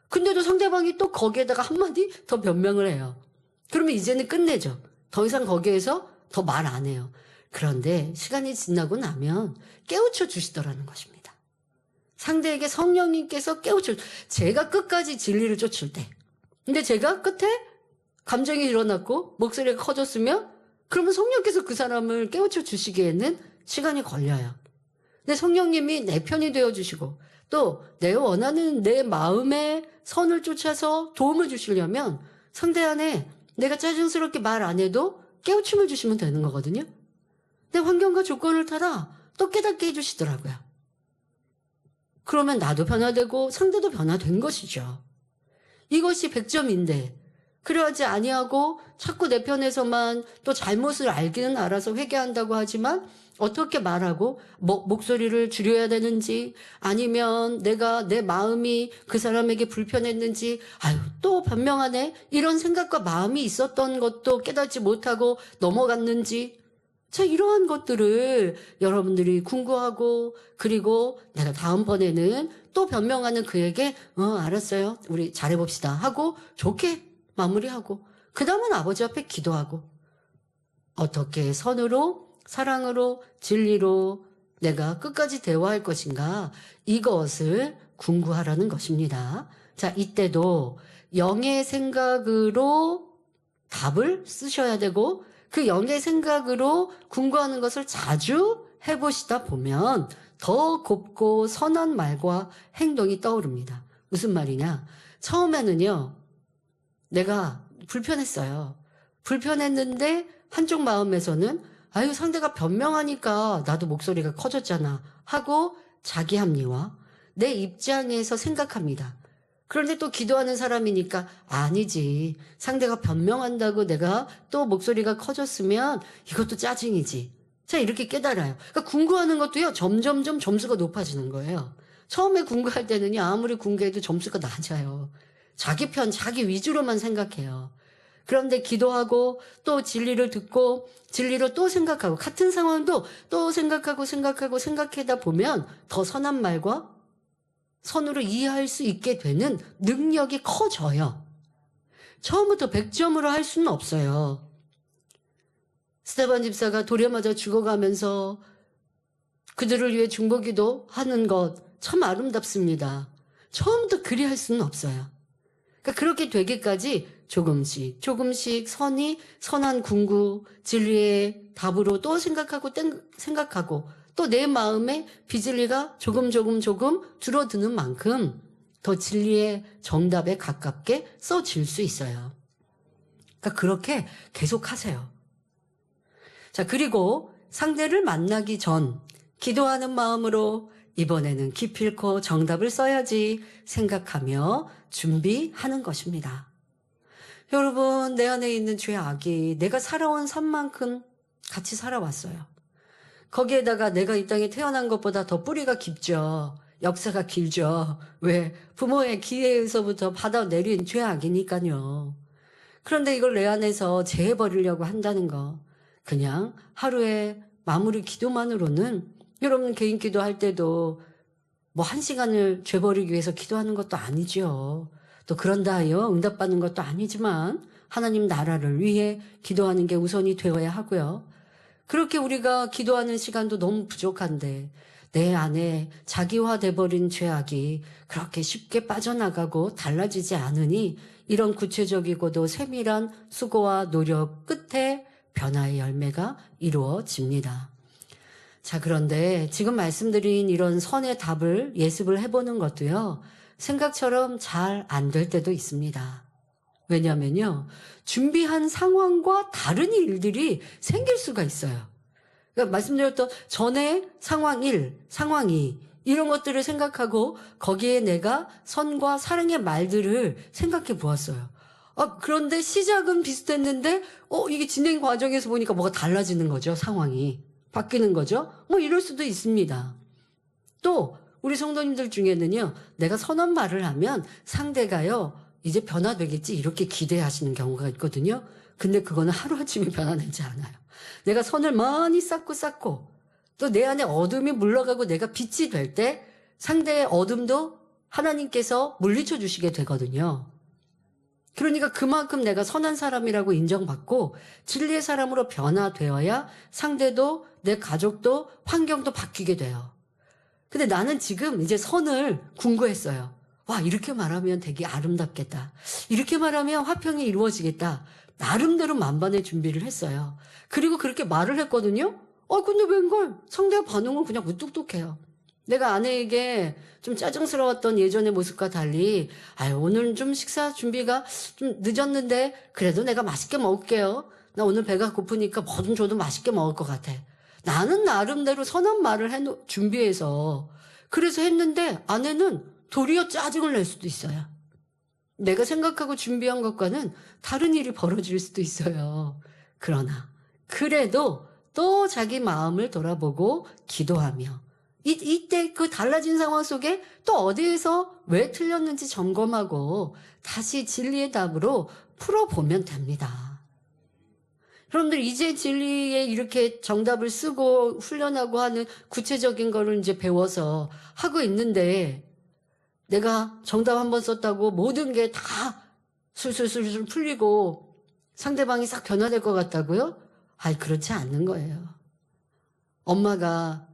B: 근데도 상대방이 또 거기에다가 한마디 더 변명을 해요. 그러면 이제는 끝내죠. 더 이상 거기에서 더 말 안 해요. 그런데 시간이 지나고 나면 깨우쳐 주시더라는 것입니다. 상대에게 성령님께서 제가 끝까지 진리를 쫓을 때, 근데 제가 끝에 감정이 일어났고 목소리가 커졌으면, 그러면 성령께서 그 사람을 깨우쳐 주시기에는 시간이 걸려요. 근데 성령님이 내 편이 되어주시고, 또 내 원하는 내 마음의 선을 쫓아서 도움을 주시려면 상대 안에 내가 짜증스럽게 말 안 해도 깨우침을 주시면 되는 거거든요. 내 환경과 조건을 따라 또 깨닫게 해주시더라고요. 그러면 나도 변화되고 상대도 변화된 것이죠. 이것이 100점인데 그러하지 아니하고 자꾸 내 편에서만 또 잘못을 알기는 알아서 회개한다고 하지만 어떻게 말하고 목소리를 줄여야 되는지, 아니면 내가 내 마음이 그 사람에게 불편했는지, 또 변명하네, 이런 생각과 마음이 있었던 것도 깨닫지 못하고 넘어갔는지, 자, 이러한 것들을 여러분들이 궁금하고, 그리고 내가 다음번에는 또 변명하는 그에게 알았어요, 우리 잘해봅시다 하고 좋게 마무리하고, 그 다음은 아버지 앞에 기도하고, 어떻게 선으로, 사랑으로, 진리로 내가 끝까지 대화할 것인가, 이것을 궁구하라는 것입니다. 자, 이때도 영의 생각으로 답을 쓰셔야 되고 그 영의 생각으로 궁구하는 것을 자주 해보시다 보면 더 곱고 선한 말과 행동이 떠오릅니다. 무슨 말이냐? 처음에는요, 내가 불편했어요. 불편했는데 한쪽 마음에서는 아유, 상대가 변명하니까 나도 목소리가 커졌잖아 하고 자기 합리화, 내 입장에서 생각합니다. 그런데 또 기도하는 사람이니까 아니지. 상대가 변명한다고 내가 또 목소리가 커졌으면 이것도 짜증이지. 자, 이렇게 깨달아요. 그러니까 궁구하는 것도요, 점점점 점수가 높아지는 거예요. 처음에 궁구할 때는요, 아무리 궁구해도 점수가 낮아요. 자기 편, 자기 위주로만 생각해요. 그런데 기도하고 또 진리를 듣고 진리로 또 생각하고 같은 상황도 또 생각하고 생각하다 보면 더 선한 말과 선으로 이해할 수 있게 되는 능력이 커져요. 처음부터 100점으로 할 수는 없어요. 스테반 집사가 돌에 맞아 죽어가면서 그들을 위해 중보기도 하는 것 참 아름답습니다. 처음부터 그리 할 수는 없어요. 그러니까 그렇게 되기까지 조금씩 선한 궁구, 진리의 답으로 또 생각하고 또 내 마음에 비진리가 조금 줄어드는 만큼 더 진리의 정답에 가깝게 써질 수 있어요. 그러니까 그렇게 계속 하세요. 자, 그리고 상대를 만나기 전 기도하는 마음으로 이번에는 기필코 정답을 써야지 생각하며 준비하는 것입니다. 여러분, 내 안에 있는 죄악이 내가 살아온 삶만큼 같이 살아왔어요. 거기에다가 내가 이 땅에 태어난 것보다 더 뿌리가 깊죠. 역사가 길죠. 왜? 부모의 기회에서부터 받아내린 죄악이니까요. 그런데 이걸 내 안에서 제해버리려고 한다는 거. 그냥 하루에 마무리 기도만으로는 여러분 개인 기도할 때도 뭐 1시간을 죄 버리기 위해서 기도하는 것도 아니죠. 또 그런다 하여 응답받는 것도 아니지만 하나님 나라를 위해 기도하는 게 우선이 되어야 하고요. 그렇게 우리가 기도하는 시간도 너무 부족한데 내 안에 자기화돼 버린 죄악이 그렇게 쉽게 빠져나가고 달라지지 않으니 이런 구체적이고도 세밀한 수고와 노력 끝에 변화의 열매가 이루어집니다. 자, 그런데 지금 말씀드린 이런 선의 답을 예습을 해보는 것도요, 생각처럼 잘 안 될 때도 있습니다. 왜냐면요, 준비한 상황과 다른 일들이 생길 수가 있어요. 그러니까 말씀드렸던 전에 상황 1, 상황 2, 이런 것들을 생각하고 거기에 내가 선과 사랑의 말들을 생각해 보았어요. 그런데 시작은 비슷했는데, 이게 진행 과정에서 보니까 뭐가 달라지는 거죠, 상황이. 바뀌는 거죠. 뭐 이럴 수도 있습니다. 또 우리 성도님들 중에는요, 내가 선한 말을 하면 상대가요 이제 변화되겠지 이렇게 기대하시는 경우가 있거든요. 근데 그거는 하루아침에 변화되지 않아요. 내가 선을 많이 쌓고 또 내 안에 어둠이 물러가고 내가 빛이 될 때 상대의 어둠도 하나님께서 물리쳐 주시게 되거든요. 그러니까 그만큼 내가 선한 사람이라고 인정받고 진리의 사람으로 변화되어야 상대도 내 가족도 환경도 바뀌게 돼요. 근데 나는 지금 이제 선을 궁구했어요. 와, 이렇게 말하면 되게 아름답겠다. 이렇게 말하면 화평이 이루어지겠다. 나름대로 만반의 준비를 했어요. 그리고 그렇게 말을 했거든요. 근데 웬걸 상대의 반응은 그냥 무뚝뚝해요. 내가 아내에게 좀 짜증스러웠던 예전의 모습과 달리 오늘 좀 식사 준비가 좀 늦었는데 그래도 내가 맛있게 먹을게요. 나 오늘 배가 고프니까 뭐든 줘도 맛있게 먹을 것 같아. 나는 나름대로 선한 말을 준비해서 그래서 했는데 아내는 도리어 짜증을 낼 수도 있어요. 내가 생각하고 준비한 것과는 다른 일이 벌어질 수도 있어요. 그러나 그래도 또 자기 마음을 돌아보고 기도하며 이때 그 달라진 상황 속에 또 어디에서 왜 틀렸는지 점검하고 다시 진리의 답으로 풀어보면 됩니다. 여러분들 이제 진리에 이렇게 정답을 쓰고 훈련하고 하는 구체적인 거를 이제 배워서 하고 있는데 내가 정답 한번 썼다고 모든 게 다 술술술술 풀리고 상대방이 싹 변화될 것 같다고요? 그렇지 않는 거예요. 엄마가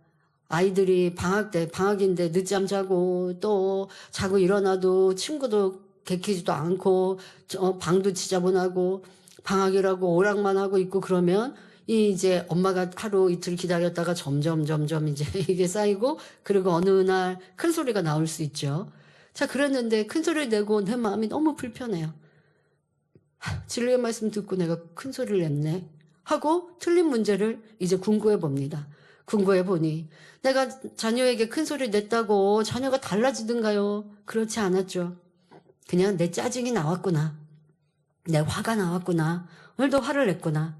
B: 아이들이 방학인데 늦잠 자고 또 자고 일어나도 친구도 개키지도 않고 방도 지저분하고 방학이라고 오락만 하고 있고 그러면 이제 엄마가 하루 이틀 기다렸다가 점점 이제 이게 쌓이고 그리고 어느 날 큰 소리가 나올 수 있죠. 자, 그랬는데 큰 소리를 내고 내 마음이 너무 불편해요. 진리의 말씀 듣고 내가 큰 소리를 냈네 하고 틀린 문제를 이제 궁구해 봅니다. 궁구해 보니 내가 자녀에게 큰 소리 냈다고 자녀가 달라지든가요? 그렇지 않았죠. 그냥 내 짜증이 나왔구나. 내 화가 나왔구나. 오늘도 화를 냈구나.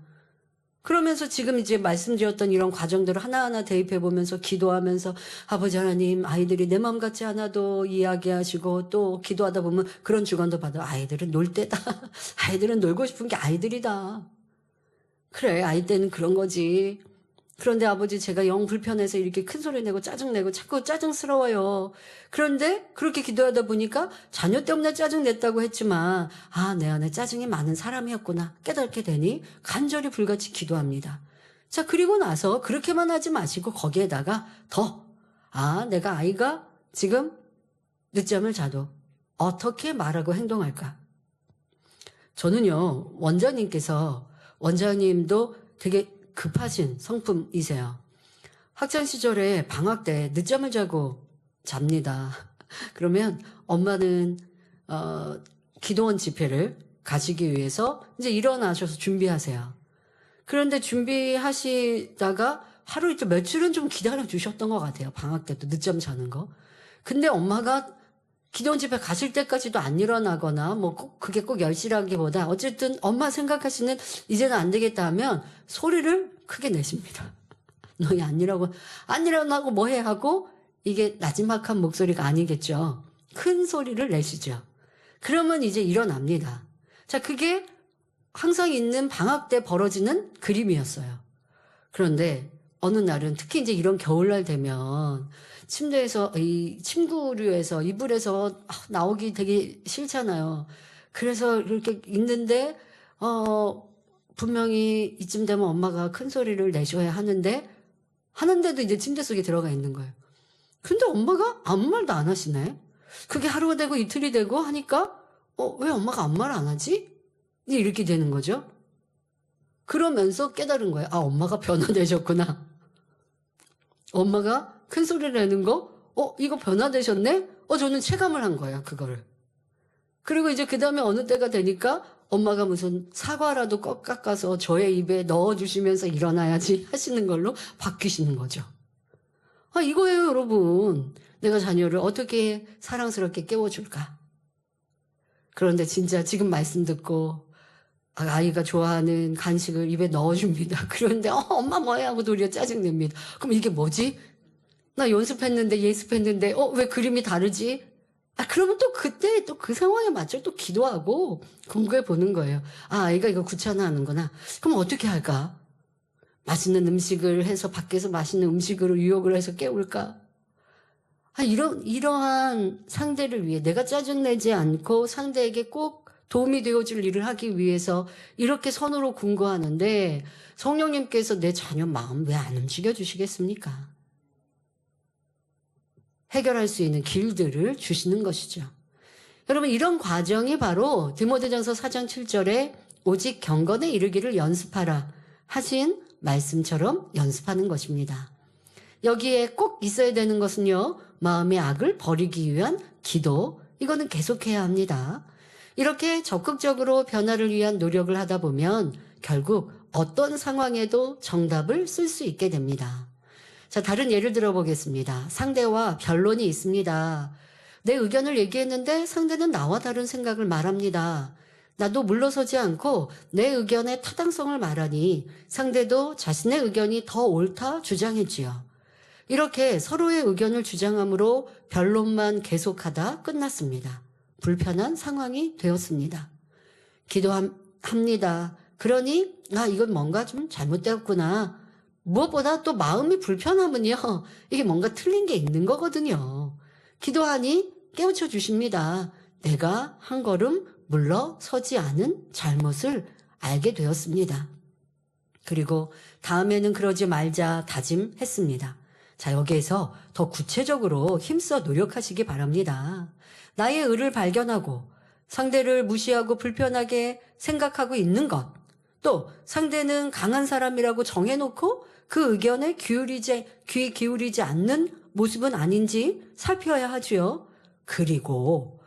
B: 그러면서 지금 이제 말씀드렸던 이런 과정들을 하나하나 대입해 보면서 기도하면서 아버지 하나님, 아이들이 내 마음 같지 않아도 이야기하시고 또 기도하다 보면 그런 주관도 받아. 아이들은 놀 때다. 아이들은 놀고 싶은 게 아이들이다. 그래, 아이 때는 그런 거지. 그런데 아버지 제가 영 불편해서 이렇게 큰 소리 내고 짜증내고 자꾸 짜증스러워요. 그런데 그렇게 기도하다 보니까 자녀 때문에 짜증냈다고 했지만 내 안에 짜증이 많은 사람이었구나 깨닫게 되니 간절히 불같이 기도합니다. 자, 그리고 나서 그렇게만 하지 마시고 거기에다가 내가 아이가 지금 늦잠을 자도 어떻게 말하고 행동할까? 저는요, 원장님도 되게 급하신 성품이세요. 학창시절에 방학 때 늦잠을 자고 잡니다. 그러면 엄마는 기도원 집회를 가시기 위해서 이제 일어나셔서 준비하세요. 그런데 준비하시다가 하루 이틀 며칠은 좀 기다려 주셨던 것 같아요. 방학 때도 늦잠 자는 거. 근데 엄마가 기도원 집회 가실 때까지도 안 일어나거나 그게 꼭 열실하기보다 어쨌든 엄마 생각하시는 이제는 안 되겠다 하면 소리를 크게 내십니다. 너희 안 일어나고 뭐해 하고 이게 나지막한 목소리가 아니겠죠. 큰 소리를 내시죠. 그러면 이제 일어납니다. 자, 그게 항상 있는 방학 때 벌어지는 그림이었어요. 그런데 어느 날은 특히 이제 이런 겨울날 되면 침대에서 이 침구류에서 이불에서 나오기 되게 싫잖아요. 그래서 이렇게 있는데 분명히 이쯤 되면 엄마가 큰 소리를 내셔야 하는데도 이제 침대 속에 들어가 있는 거예요. 근데 엄마가 아무 말도 안 하시네. 그게 하루가 되고 이틀이 되고 하니까 왜 엄마가 아무 말 안 하지? 이제 이렇게 되는 거죠. 그러면서 깨달은 거예요. 엄마가 변화되셨구나. 엄마가 큰 소리를 내는 거, 이거 변화되셨네? 저는 체감을 한 거예요, 그거를. 그리고 이제 그 다음에 어느 때가 되니까 엄마가 무슨 사과라도 깎아서 저의 입에 넣어주시면서 일어나야지 하시는 걸로 바뀌시는 거죠. 이거예요, 여러분. 내가 자녀를 어떻게 사랑스럽게 깨워줄까? 그런데 진짜 지금 말씀 듣고 아이가 좋아하는 간식을 입에 넣어줍니다. 그런데 엄마 뭐해 하고 도리어 짜증냅니다. 그럼 이게 뭐지? 나 연습했는데 예습했는데 왜 그림이 다르지? 그러면 또 그때 또 그 상황에 맞춰 또 기도하고 공부해 보는 거예요. 아이가 이거 귀찮아하는구나. 그럼 어떻게 할까? 맛있는 음식을 해서 밖에서 맛있는 음식으로 유혹을 해서 깨울까? 이러한 상대를 위해 내가 짜증내지 않고 상대에게 꼭 도움이 되어줄 일을 하기 위해서 이렇게 선으로 궁구하는데 성령님께서 내 자녀 마음 왜 안 움직여 주시겠습니까? 해결할 수 있는 길들을 주시는 것이죠. 여러분, 이런 과정이 바로 디모데전서 4장 7절에 오직 경건에 이르기를 연습하라 하신 말씀처럼 연습하는 것입니다. 여기에 꼭 있어야 되는 것은요, 마음의 악을 버리기 위한 기도, 이거는 계속해야 합니다. 이렇게 적극적으로 변화를 위한 노력을 하다 보면 결국 어떤 상황에도 정답을 쓸 수 있게 됩니다. 자, 다른 예를 들어보겠습니다. 상대와 변론이 있습니다. 내 의견을 얘기했는데 상대는 나와 다른 생각을 말합니다. 나도 물러서지 않고 내 의견의 타당성을 말하니 상대도 자신의 의견이 더 옳다 주장했지요. 이렇게 서로의 의견을 주장함으로 변론만 계속하다 끝났습니다. 불편한 상황이 되었습니다. 기도합니다. 그러니 이건 뭔가 좀 잘못되었구나. 무엇보다 또 마음이 불편하면요, 이게 뭔가 틀린 게 있는 거거든요. 기도하니 깨우쳐 주십니다. 내가 한 걸음 물러서지 않은 잘못을 알게 되었습니다. 그리고 다음에는 그러지 말자 다짐했습니다. 자, 여기에서 더 구체적으로 힘써 노력하시기 바랍니다. 나의 의를 발견하고 상대를 무시하고 불편하게 생각하고 있는 것, 또 상대는 강한 사람이라고 정해놓고 그 의견에 귀 기울이지 않는 모습은 아닌지 살펴야 하지요. 그리고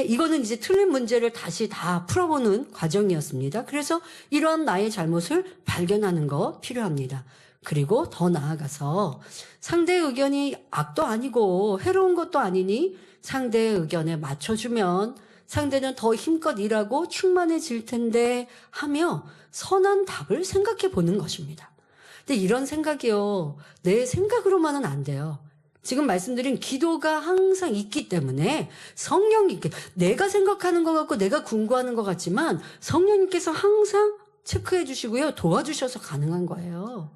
B: 이거는 이제 틀린 문제를 다시 다 풀어보는 과정이었습니다. 그래서 이러한 나의 잘못을 발견하는 거 필요합니다. 그리고 더 나아가서 상대의 의견이 악도 아니고 해로운 것도 아니니 상대의 의견에 맞춰주면 상대는 더 힘껏 일하고 충만해질 텐데 하며 선한 답을 생각해 보는 것입니다. 근데 이런 생각이요, 내 생각으로만은 안 돼요. 지금 말씀드린 기도가 항상 있기 때문에 성령님께, 내가 생각하는 것 같고 내가 궁구하는 것 같지만 성령님께서 항상 체크해 주시고요, 도와주셔서 가능한 거예요.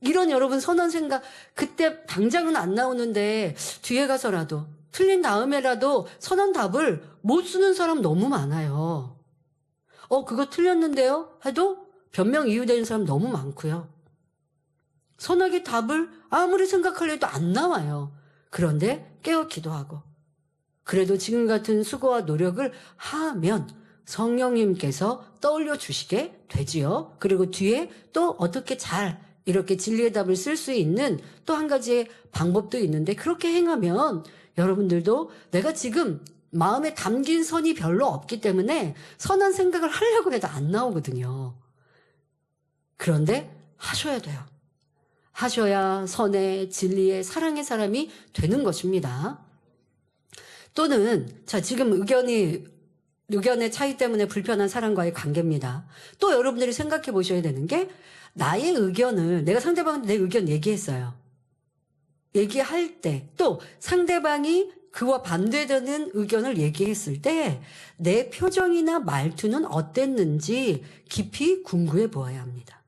B: 이런 여러분 선한 생각, 그때 당장은 안 나오는데 뒤에 가서라도, 틀린 다음에라도 선한 답을 못 쓰는 사람 너무 많아요. 그거 틀렸는데요? 해도 변명 이유 되는 사람 너무 많고요. 선하게 답을 아무리 생각하려 해도 안 나와요. 그런데 깨어 기도하고 그래도 지금 같은 수고와 노력을 하면 성령님께서 떠올려 주시게 되지요. 그리고 뒤에 또 어떻게 잘 이렇게 진리의 답을 쓸 수 있는 또 한 가지의 방법도 있는데, 그렇게 행하면 여러분들도 내가 지금 마음에 담긴 선이 별로 없기 때문에 선한 생각을 하려고 해도 안 나오거든요. 그런데 하셔야 돼요. 하셔야 선의, 진리의, 사랑의 사람이 되는 것입니다. 또는 지금 의견의 차이 때문에 불편한 사람과의 관계입니다. 또 여러분들이 생각해 보셔야 되는 게, 나의 의견을, 내가 상대방한테 내 의견 얘기했어요. 얘기할 때, 또 상대방이 그와 반대되는 의견을 얘기했을 때 내 표정이나 말투는 어땠는지 깊이 궁금해 보아야 합니다.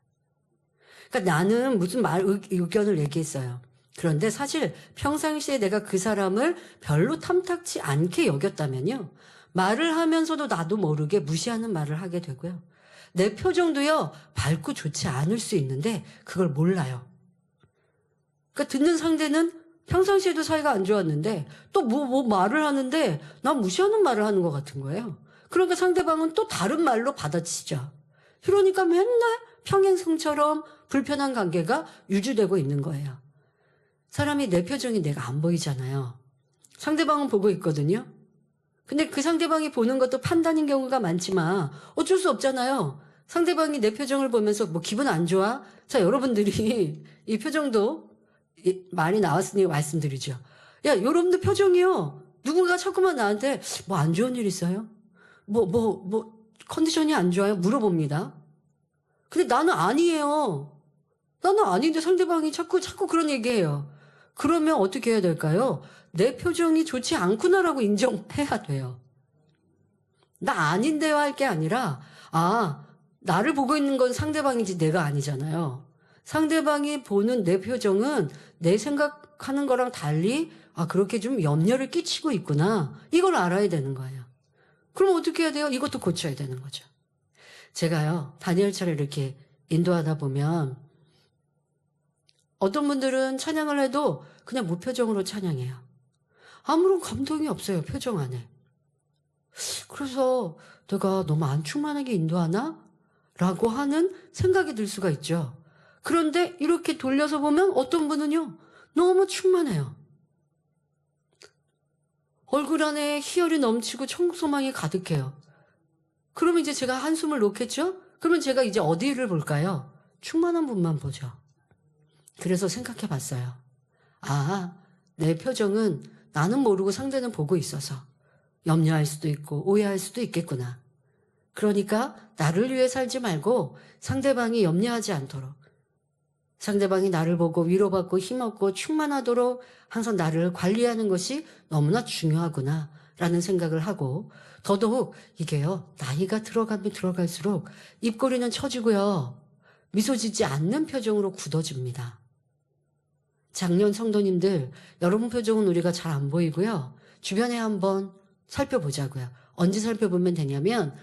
B: 그러니까 나는 무슨 의견을 얘기했어요. 그런데 사실 평상시에 내가 그 사람을 별로 탐탁치 않게 여겼다면요, 말을 하면서도 나도 모르게 무시하는 말을 하게 되고요, 내 표정도요 밝고 좋지 않을 수 있는데 그걸 몰라요. 그러니까 듣는 상대는 평상시에도 사이가 안 좋았는데 또 뭐 말을 하는데 난 무시하는 말을 하는 것 같은 거예요. 그러니까 상대방은 또 다른 말로 받아치죠. 그러니까 맨날 평행성처럼 불편한 관계가 유지되고 있는 거예요. 사람이 내 표정이 내가 안 보이잖아요. 상대방은 보고 있거든요. 근데 그 상대방이 보는 것도 판단인 경우가 많지만 어쩔 수 없잖아요. 상대방이 내 표정을 보면서 뭐 기분 안 좋아? 자, 여러분들이 이 표정도 말이 나왔으니 말씀드리죠. 야, 여러분들 표정이요, 누군가 자꾸만 나한테 뭐 안 좋은 일 있어요? 컨디션이 안 좋아요? 물어봅니다. 근데 나는 아니에요. 나는 아닌데 상대방이 자꾸 그런 얘기해요. 그러면 어떻게 해야 될까요? 내 표정이 좋지 않구나라고 인정해야 돼요. 나 아닌데요 할 게 아니라, 나를 보고 있는 건 상대방이지 내가 아니잖아요. 상대방이 보는 내 표정은 내 생각하는 거랑 달리 그렇게 좀 염려를 끼치고 있구나, 이걸 알아야 되는 거예요. 그럼 어떻게 해야 돼요? 이것도 고쳐야 되는 거죠. 제가요, 다니엘처럼 이렇게 인도하다 보면 어떤 분들은 찬양을 해도 그냥 무표정으로 찬양해요. 아무런 감동이 없어요, 표정 안에. 그래서 내가 너무 안 충만하게 인도하나? 라고 하는 생각이 들 수가 있죠. 그런데 이렇게 돌려서 보면 어떤 분은요, 너무 충만해요. 얼굴 안에 희열이 넘치고 청소망이 가득해요. 그러면 이제 제가 한숨을 놓겠죠? 그러면 제가 이제 어디를 볼까요? 충만한 분만 보죠. 그래서 생각해 봤어요. 내 표정은 나는 모르고 상대는 보고 있어서 염려할 수도 있고 오해할 수도 있겠구나. 그러니까 나를 위해 살지 말고 상대방이 염려하지 않도록, 상대방이 나를 보고 위로받고 힘없고 충만하도록 항상 나를 관리하는 것이 너무나 중요하구나 라는 생각을 하고, 더더욱 이게요, 나이가 들어가면 들어갈수록 입꼬리는 처지고요, 미소 짓지 않는 표정으로 굳어집니다. 작년 성도님들, 여러분 표정은 우리가 잘 안 보이고요, 주변에 한번 살펴보자고요. 언제 살펴보면 되냐면,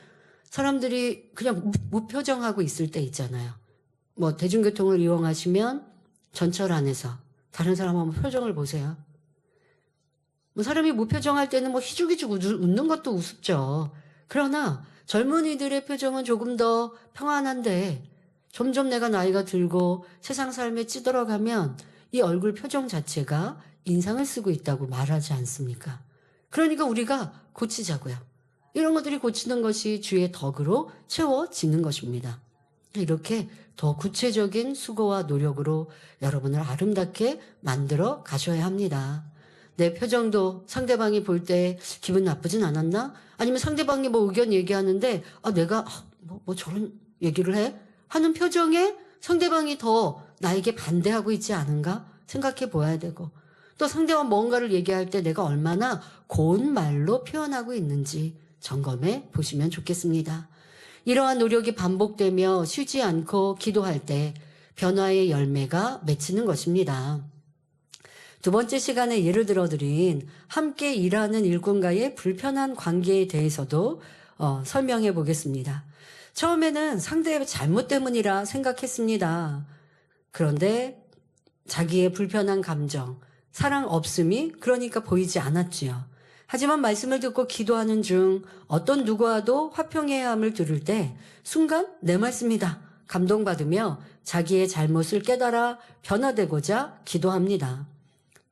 B: 사람들이 그냥 무표정하고 있을 때 있잖아요. 뭐 대중교통을 이용하시면 전철 안에서 다른 사람 한번 표정을 보세요. 뭐 사람이 무표정할 때는 뭐 희죽희죽 웃는 것도 우습죠. 그러나 젊은이들의 표정은 조금 더 평안한데 점점 내가 나이가 들고 세상 삶에 찌들어가면 이 얼굴 표정 자체가 인상을 쓰고 있다고 말하지 않습니까? 그러니까 우리가 고치자고요. 이런 것들이 고치는 것이 주의 덕으로 채워지는 것입니다. 이렇게 더 구체적인 수고와 노력으로 여러분을 아름답게 만들어 가셔야 합니다. 내 표정도 상대방이 볼 때 기분 나쁘진 않았나? 아니면 상대방이 뭐 의견 얘기하는데 내가 뭐 저런 얘기를 해? 하는 표정에 상대방이 더 나에게 반대하고 있지 않은가 생각해 보아야 되고, 또 상대방 뭔가를 얘기할 때 내가 얼마나 고운 말로 표현하고 있는지 점검해 보시면 좋겠습니다. 이러한 노력이 반복되며 쉬지 않고 기도할 때 변화의 열매가 맺히는 것입니다. 두 번째 시간에 예를 들어 드린 함께 일하는 일꾼과의 불편한 관계에 대해서도 설명해 보겠습니다. 처음에는 상대의 잘못 때문이라 생각했습니다. 그런데 자기의 불편한 감정, 사랑 없음이 그러니까 보이지 않았지요. 하지만 말씀을 듣고 기도하는 중 어떤 누구와도 화평해야 함을 들을 때 순간 내 말씀이다 감동받으며 자기의 잘못을 깨달아 변화되고자 기도합니다.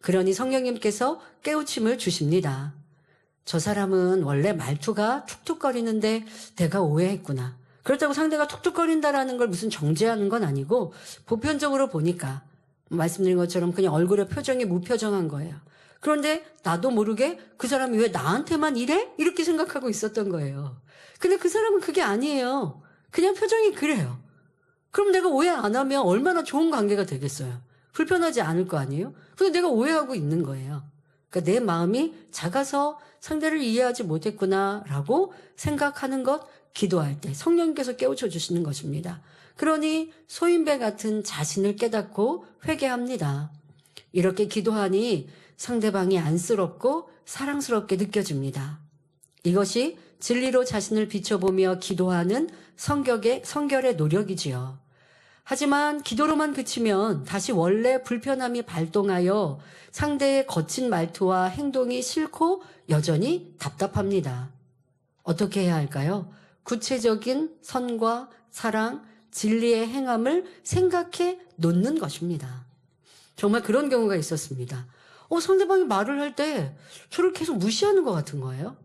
B: 그러니 성령님께서 깨우침을 주십니다. 저 사람은 원래 말투가 툭툭거리는데 내가 오해했구나. 그렇다고 상대가 툭툭거린다라는 걸 무슨 정죄하는 건 아니고 보편적으로 보니까 말씀드린 것처럼 그냥 얼굴의 표정이 무표정한 거예요. 그런데 나도 모르게 그 사람이 왜 나한테만 이래? 이렇게 생각하고 있었던 거예요. 근데 그 사람은 그게 아니에요. 그냥 표정이 그래요. 그럼 내가 오해 안 하면 얼마나 좋은 관계가 되겠어요. 불편하지 않을 거 아니에요? 근데 내가 오해하고 있는 거예요. 그러니까 내 마음이 작아서 상대를 이해하지 못했구나라고 생각하는 것, 기도할 때 성령님께서 깨우쳐 주시는 것입니다. 그러니 소인배 같은 자신을 깨닫고 회개합니다. 이렇게 기도하니 상대방이 안쓰럽고 사랑스럽게 느껴집니다. 이것이 진리로 자신을 비춰보며 기도하는 성결의 노력이지요. 하지만 기도로만 그치면 다시 원래 불편함이 발동하여 상대의 거친 말투와 행동이 싫고 여전히 답답합니다. 어떻게 해야 할까요? 구체적인 선과 사랑, 진리의 행함을 생각해 놓는 것입니다. 정말 그런 경우가 있었습니다. 상대방이 말을 할 때 저를 계속 무시하는 것 같은 거예요.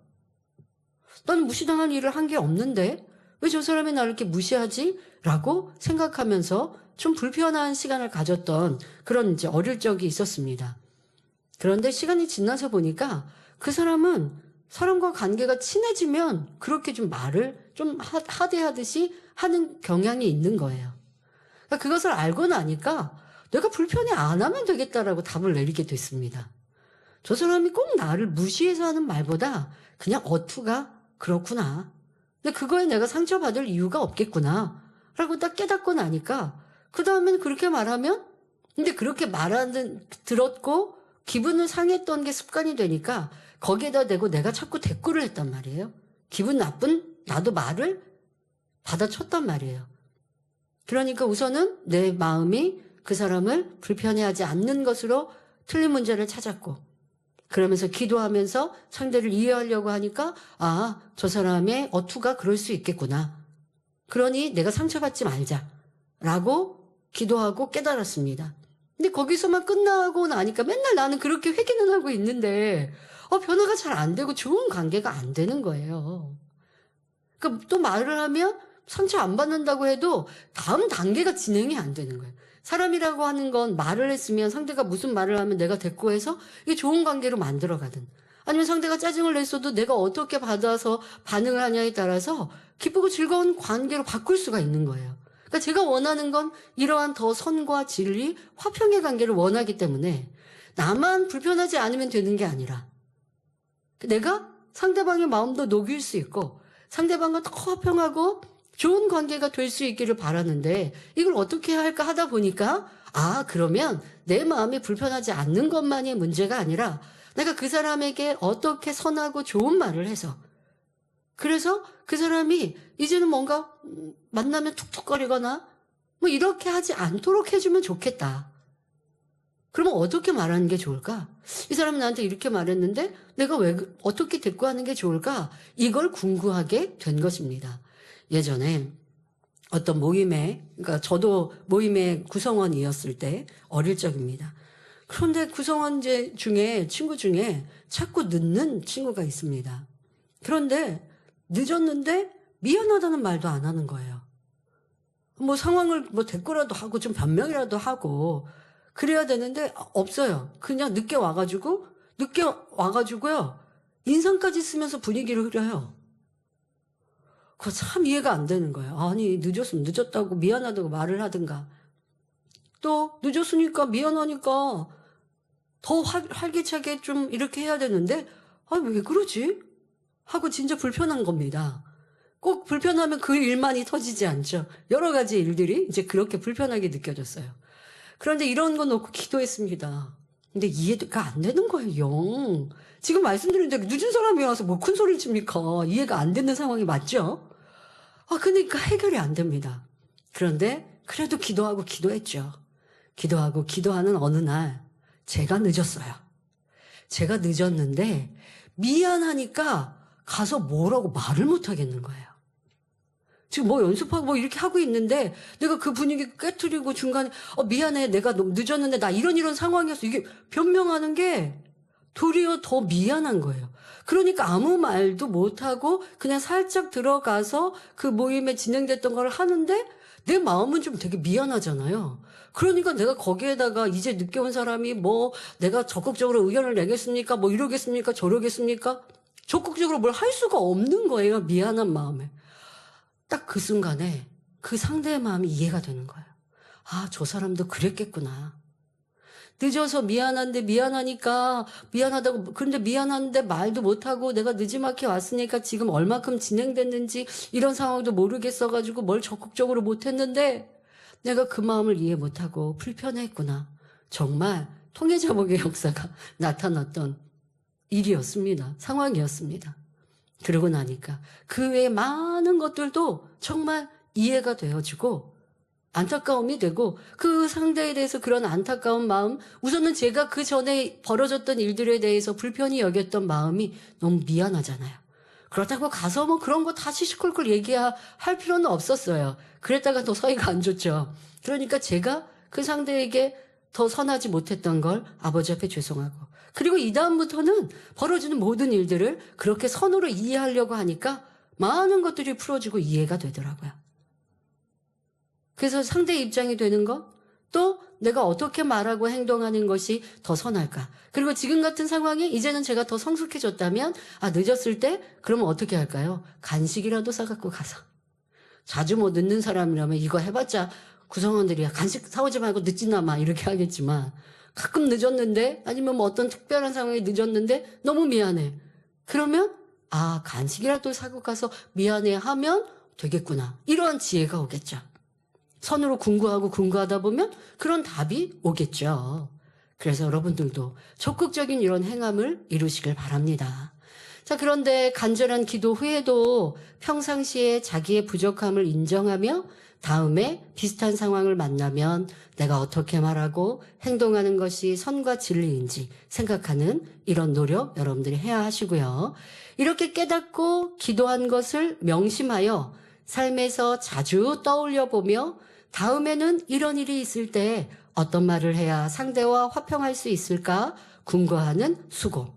B: 나는 무시당한 일을 한 게 없는데 왜 저 사람이 나를 이렇게 무시하지? 라고 생각하면서 좀 불편한 시간을 가졌던 그런 이제 어릴 적이 있었습니다. 그런데 시간이 지나서 보니까 그 사람은 사람과 관계가 친해지면 그렇게 좀 말을 좀 하대하듯이 하는 경향이 있는 거예요. 그러니까 그것을 알고 나니까 내가 불편해 안 하면 되겠다라고 답을 내리게 됐습니다. 저 사람이 꼭 나를 무시해서 하는 말보다 그냥 어투가 그렇구나. 근데 그거에 내가 상처받을 이유가 없겠구나. 라고 딱 깨닫고 나니까 그 다음엔 그렇게 말하면, 근데 그렇게 들었고 기분을 상했던 게 습관이 되니까 거기에다 대고 내가 자꾸 대꾸를 했단 말이에요. 기분 나쁜 나도 말을 받아쳤단 말이에요. 그러니까 우선은 내 마음이 그 사람을 불편해하지 않는 것으로 틀린 문제를 찾았고, 그러면서 기도하면서 상대를 이해하려고 하니까 저 사람의 어투가 그럴 수 있겠구나. 그러니 내가 상처받지 말자라고 기도하고 깨달았습니다. 근데 거기서만 끝나고 나니까 맨날 나는 그렇게 회개는 하고 있는데 변화가 잘 안 되고 좋은 관계가 안 되는 거예요. 그러니까 또 말을 하면 상처 안 받는다고 해도 다음 단계가 진행이 안 되는 거예요. 사람이라고 하는 건 말을 했으면 상대가 무슨 말을 하면 내가 대꾸해서 이게 좋은 관계로 만들어가든, 아니면 상대가 짜증을 냈어도 내가 어떻게 받아서 반응을 하냐에 따라서 기쁘고 즐거운 관계로 바꿀 수가 있는 거예요. 그러니까 제가 원하는 건 이러한 더 선과 진리, 화평의 관계를 원하기 때문에 나만 불편하지 않으면 되는 게 아니라 내가 상대방의 마음도 녹일 수 있고 상대방과 더 화평하고 좋은 관계가 될 수 있기를 바라는데, 이걸 어떻게 해야 할까 하다 보니까 그러면 내 마음이 불편하지 않는 것만이 문제가 아니라 내가 그 사람에게 어떻게 선하고 좋은 말을 해서, 그래서 그 사람이 이제는 뭔가 만나면 툭툭거리거나 뭐 이렇게 하지 않도록 해주면 좋겠다. 그러면 어떻게 말하는 게 좋을까? 이 사람은 나한테 이렇게 말했는데 내가 어떻게 대꾸하는 게 좋을까? 이걸 궁금하게 된 것입니다. 예전에 어떤 모임에, 그러니까 저도 모임의 구성원이었을 때 어릴 적입니다. 그런데 구성원 친구 중에 자꾸 늦는 친구가 있습니다. 그런데 늦었는데 미안하다는 말도 안 하는 거예요. 뭐 상황을 뭐 대꾸라도 하고 좀 변명이라도 하고 그래야 되는데 없어요. 그냥 늦게 와가지고요. 인상까지 쓰면서 분위기를 흐려요. 그거 참 이해가 안 되는 거예요. 아니 늦었으면 늦었다고 미안하다고 말을 하든가. 또 늦었으니까 미안하니까 더 활기차게 좀 이렇게 해야 되는데 왜 그러지? 하고 진짜 불편한 겁니다. 꼭 불편하면 그 일만이 터지지 않죠. 여러 가지 일들이 이제 그렇게 불편하게 느껴졌어요. 그런데 이런 거 놓고 기도했습니다. 근데 이해가 안 되는 거예요, 영. 지금 말씀드린 대로 늦은 사람이 와서 뭐 큰 소리를 칩니까? 이해가 안 되는 상황이 맞죠? 그러니까 해결이 안 됩니다. 그런데 그래도 기도하고 기도했죠. 기도하고 기도하는 어느 날 제가 늦었어요. 제가 늦었는데 미안하니까 가서 뭐라고 말을 못 하겠는 거예요. 지금 뭐 연습하고 뭐 이렇게 하고 있는데 내가 그 분위기 깨트리고 중간에 미안해 내가 너무 늦었는데 나 이런 상황이었어. 이게 변명하는 게 도리어 더 미안한 거예요. 그러니까 아무 말도 못하고 그냥 살짝 들어가서 그 모임에 진행됐던 걸 하는데 내 마음은 좀 되게 미안하잖아요. 그러니까 내가 거기에다가 이제 늦게 온 사람이 뭐 내가 적극적으로 의견을 내겠습니까? 뭐 이러겠습니까? 저러겠습니까? 적극적으로 뭘 할 수가 없는 거예요. 미안한 마음에. 딱 그 순간에 그 상대의 마음이 이해가 되는 거예요. 저 사람도 그랬겠구나. 늦어서 미안한데 미안하니까 미안하다고 그런데 미안한데 말도 못하고 내가 늦지막히 왔으니까 지금 얼마큼 진행됐는지 이런 상황도 모르겠어가지고 뭘 적극적으로 못했는데 내가 그 마음을 이해 못하고 불편했구나. 정말 통해자복의 역사가 나타났던 일이었습니다. 상황이었습니다. 그러고 나니까 그 외에 많은 것들도 정말 이해가 되어지고 안타까움이 되고 그 상대에 대해서 그런 안타까운 마음, 우선은 제가 그 전에 벌어졌던 일들에 대해서 불편히 여겼던 마음이 너무 미안하잖아요. 그렇다고 가서 뭐 그런 거 다 시시콜콜 얘기할 필요는 없었어요. 그랬다가 더 사이가 안 좋죠. 그러니까 제가 그 상대에게 더 선하지 못했던 걸 아버지 앞에 죄송하고, 그리고 이 다음부터는 벌어지는 모든 일들을 그렇게 선으로 이해하려고 하니까 많은 것들이 풀어지고 이해가 되더라고요. 그래서 상대의 입장이 되는 것, 또 내가 어떻게 말하고 행동하는 것이 더 선할까. 그리고 지금 같은 상황에 이제는 제가 더 성숙해졌다면 늦었을 때 그러면 어떻게 할까요? 간식이라도 싸갖고 가서. 자주 뭐 늦는 사람이라면 이거 해봤자 구성원들이 간식 사오지 말고 늦지나 마 이렇게 하겠지만, 가끔 늦었는데 아니면 뭐 어떤 특별한 상황에 늦었는데 너무 미안해. 그러면 간식이라도 사고 가서 미안해 하면 되겠구나. 이러한 지혜가 오겠죠. 선으로 궁구하다 보면 그런 답이 오겠죠. 그래서 여러분들도 적극적인 이런 행함을 이루시길 바랍니다. 자, 그런데 간절한 기도 후에도 평상시에 자기의 부족함을 인정하며 다음에 비슷한 상황을 만나면 내가 어떻게 말하고 행동하는 것이 선과 진리인지 생각하는 이런 노력 여러분들이 해야 하시고요. 이렇게 깨닫고 기도한 것을 명심하여 삶에서 자주 떠올려 보며 다음에는 이런 일이 있을 때 어떤 말을 해야 상대와 화평할 수 있을까 궁구하는 수고,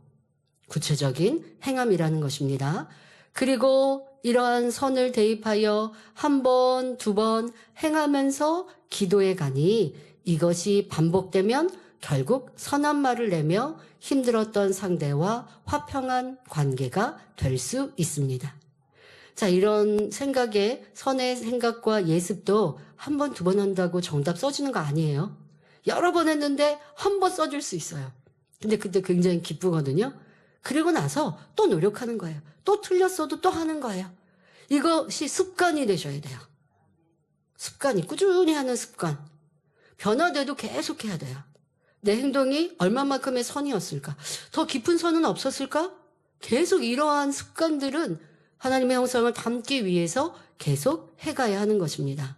B: 구체적인 행함이라는 것입니다. 그리고 이러한 선을 대입하여 한 번, 두 번 행하면서 기도해 가니 이것이 반복되면 결국 선한 말을 내며 힘들었던 상대와 화평한 관계가 될 수 있습니다. 자, 이런 생각에 선의 생각과 예습도 한 번, 두 번 한다고 정답 써주는 거 아니에요. 여러 번 했는데 한 번 써줄 수 있어요. 근데 그때 굉장히 기쁘거든요. 그리고 나서 또 노력하는 거예요. 또 틀렸어도 또 하는 거예요. 이것이 습관이 되셔야 돼요. 습관이, 꾸준히 하는 습관. 변화돼도 계속 해야 돼요. 내 행동이 얼마만큼의 선이었을까? 더 깊은 선은 없었을까? 계속 이러한 습관들은 하나님의 형상을 담기 위해서 계속 해가야 하는 것입니다.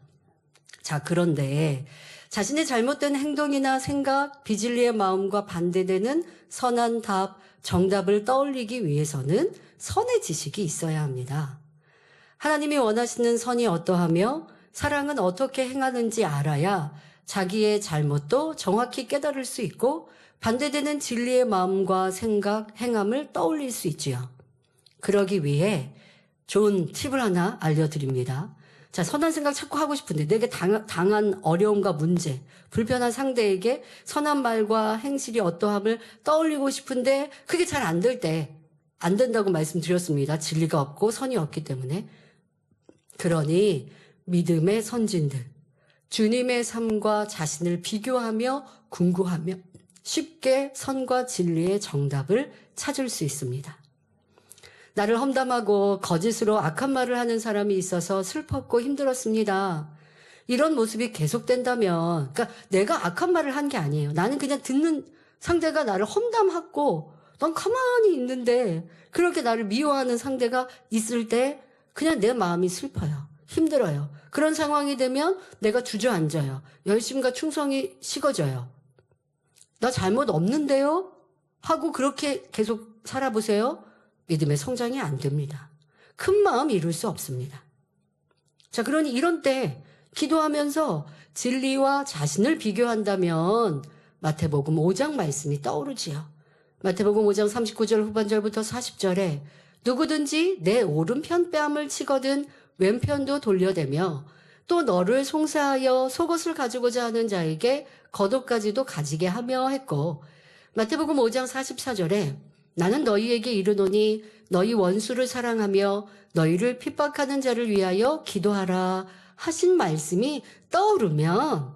B: 자, 그런데 자신의 잘못된 행동이나 생각, 비진리의 마음과 반대되는 선한 답, 정답을 떠올리기 위해서는 선의 지식이 있어야 합니다. 하나님이 원하시는 선이 어떠하며 사랑은 어떻게 행하는지 알아야 자기의 잘못도 정확히 깨달을 수 있고 반대되는 진리의 마음과 생각, 행함을 떠올릴 수 있지요. 그러기 위해 좋은 팁을 하나 알려드립니다. 자, 선한 생각 자꾸 하고 싶은데 내게 당한 어려움과 문제, 불편한 상대에게 선한 말과 행실이 어떠함을 떠올리고 싶은데 그게 잘 안 될 때 안 된다고 말씀드렸습니다. 진리가 없고 선이 없기 때문에. 그러니 믿음의 선진들, 주님의 삶과 자신을 비교하며 궁구하며 쉽게 선과 진리의 정답을 찾을 수 있습니다. 나를 험담하고 거짓으로 악한 말을 하는 사람이 있어서 슬펐고 힘들었습니다. 이런 모습이 계속된다면, 그러니까 내가 악한 말을 한 게 아니에요. 나는 그냥 듣는 상대가 나를 험담하고 난 가만히 있는데 그렇게 나를 미워하는 상대가 있을 때 그냥 내 마음이 슬퍼요. 힘들어요. 그런 상황이 되면 내가 주저앉아요. 열심과 충성이 식어져요. 나 잘못 없는데요? 하고 그렇게 계속 살아보세요. 믿음의 성장이 안 됩니다. 큰 마음 이룰 수 없습니다. 자, 그러니 이런 때 기도하면서 진리와 자신을 비교한다면 마태복음 5장 말씀이 떠오르지요. 마태복음 5장 39절 후반절부터 40절에 누구든지 내 오른편 뺨을 치거든 왼편도 돌려대며 또 너를 송사하여 속옷을 가지고자 하는 자에게 겉옷까지도 가지게 하며 했고, 마태복음 5장 44절에 나는 너희에게 이르노니 너희 원수를 사랑하며 너희를 핍박하는 자를 위하여 기도하라 하신 말씀이 떠오르면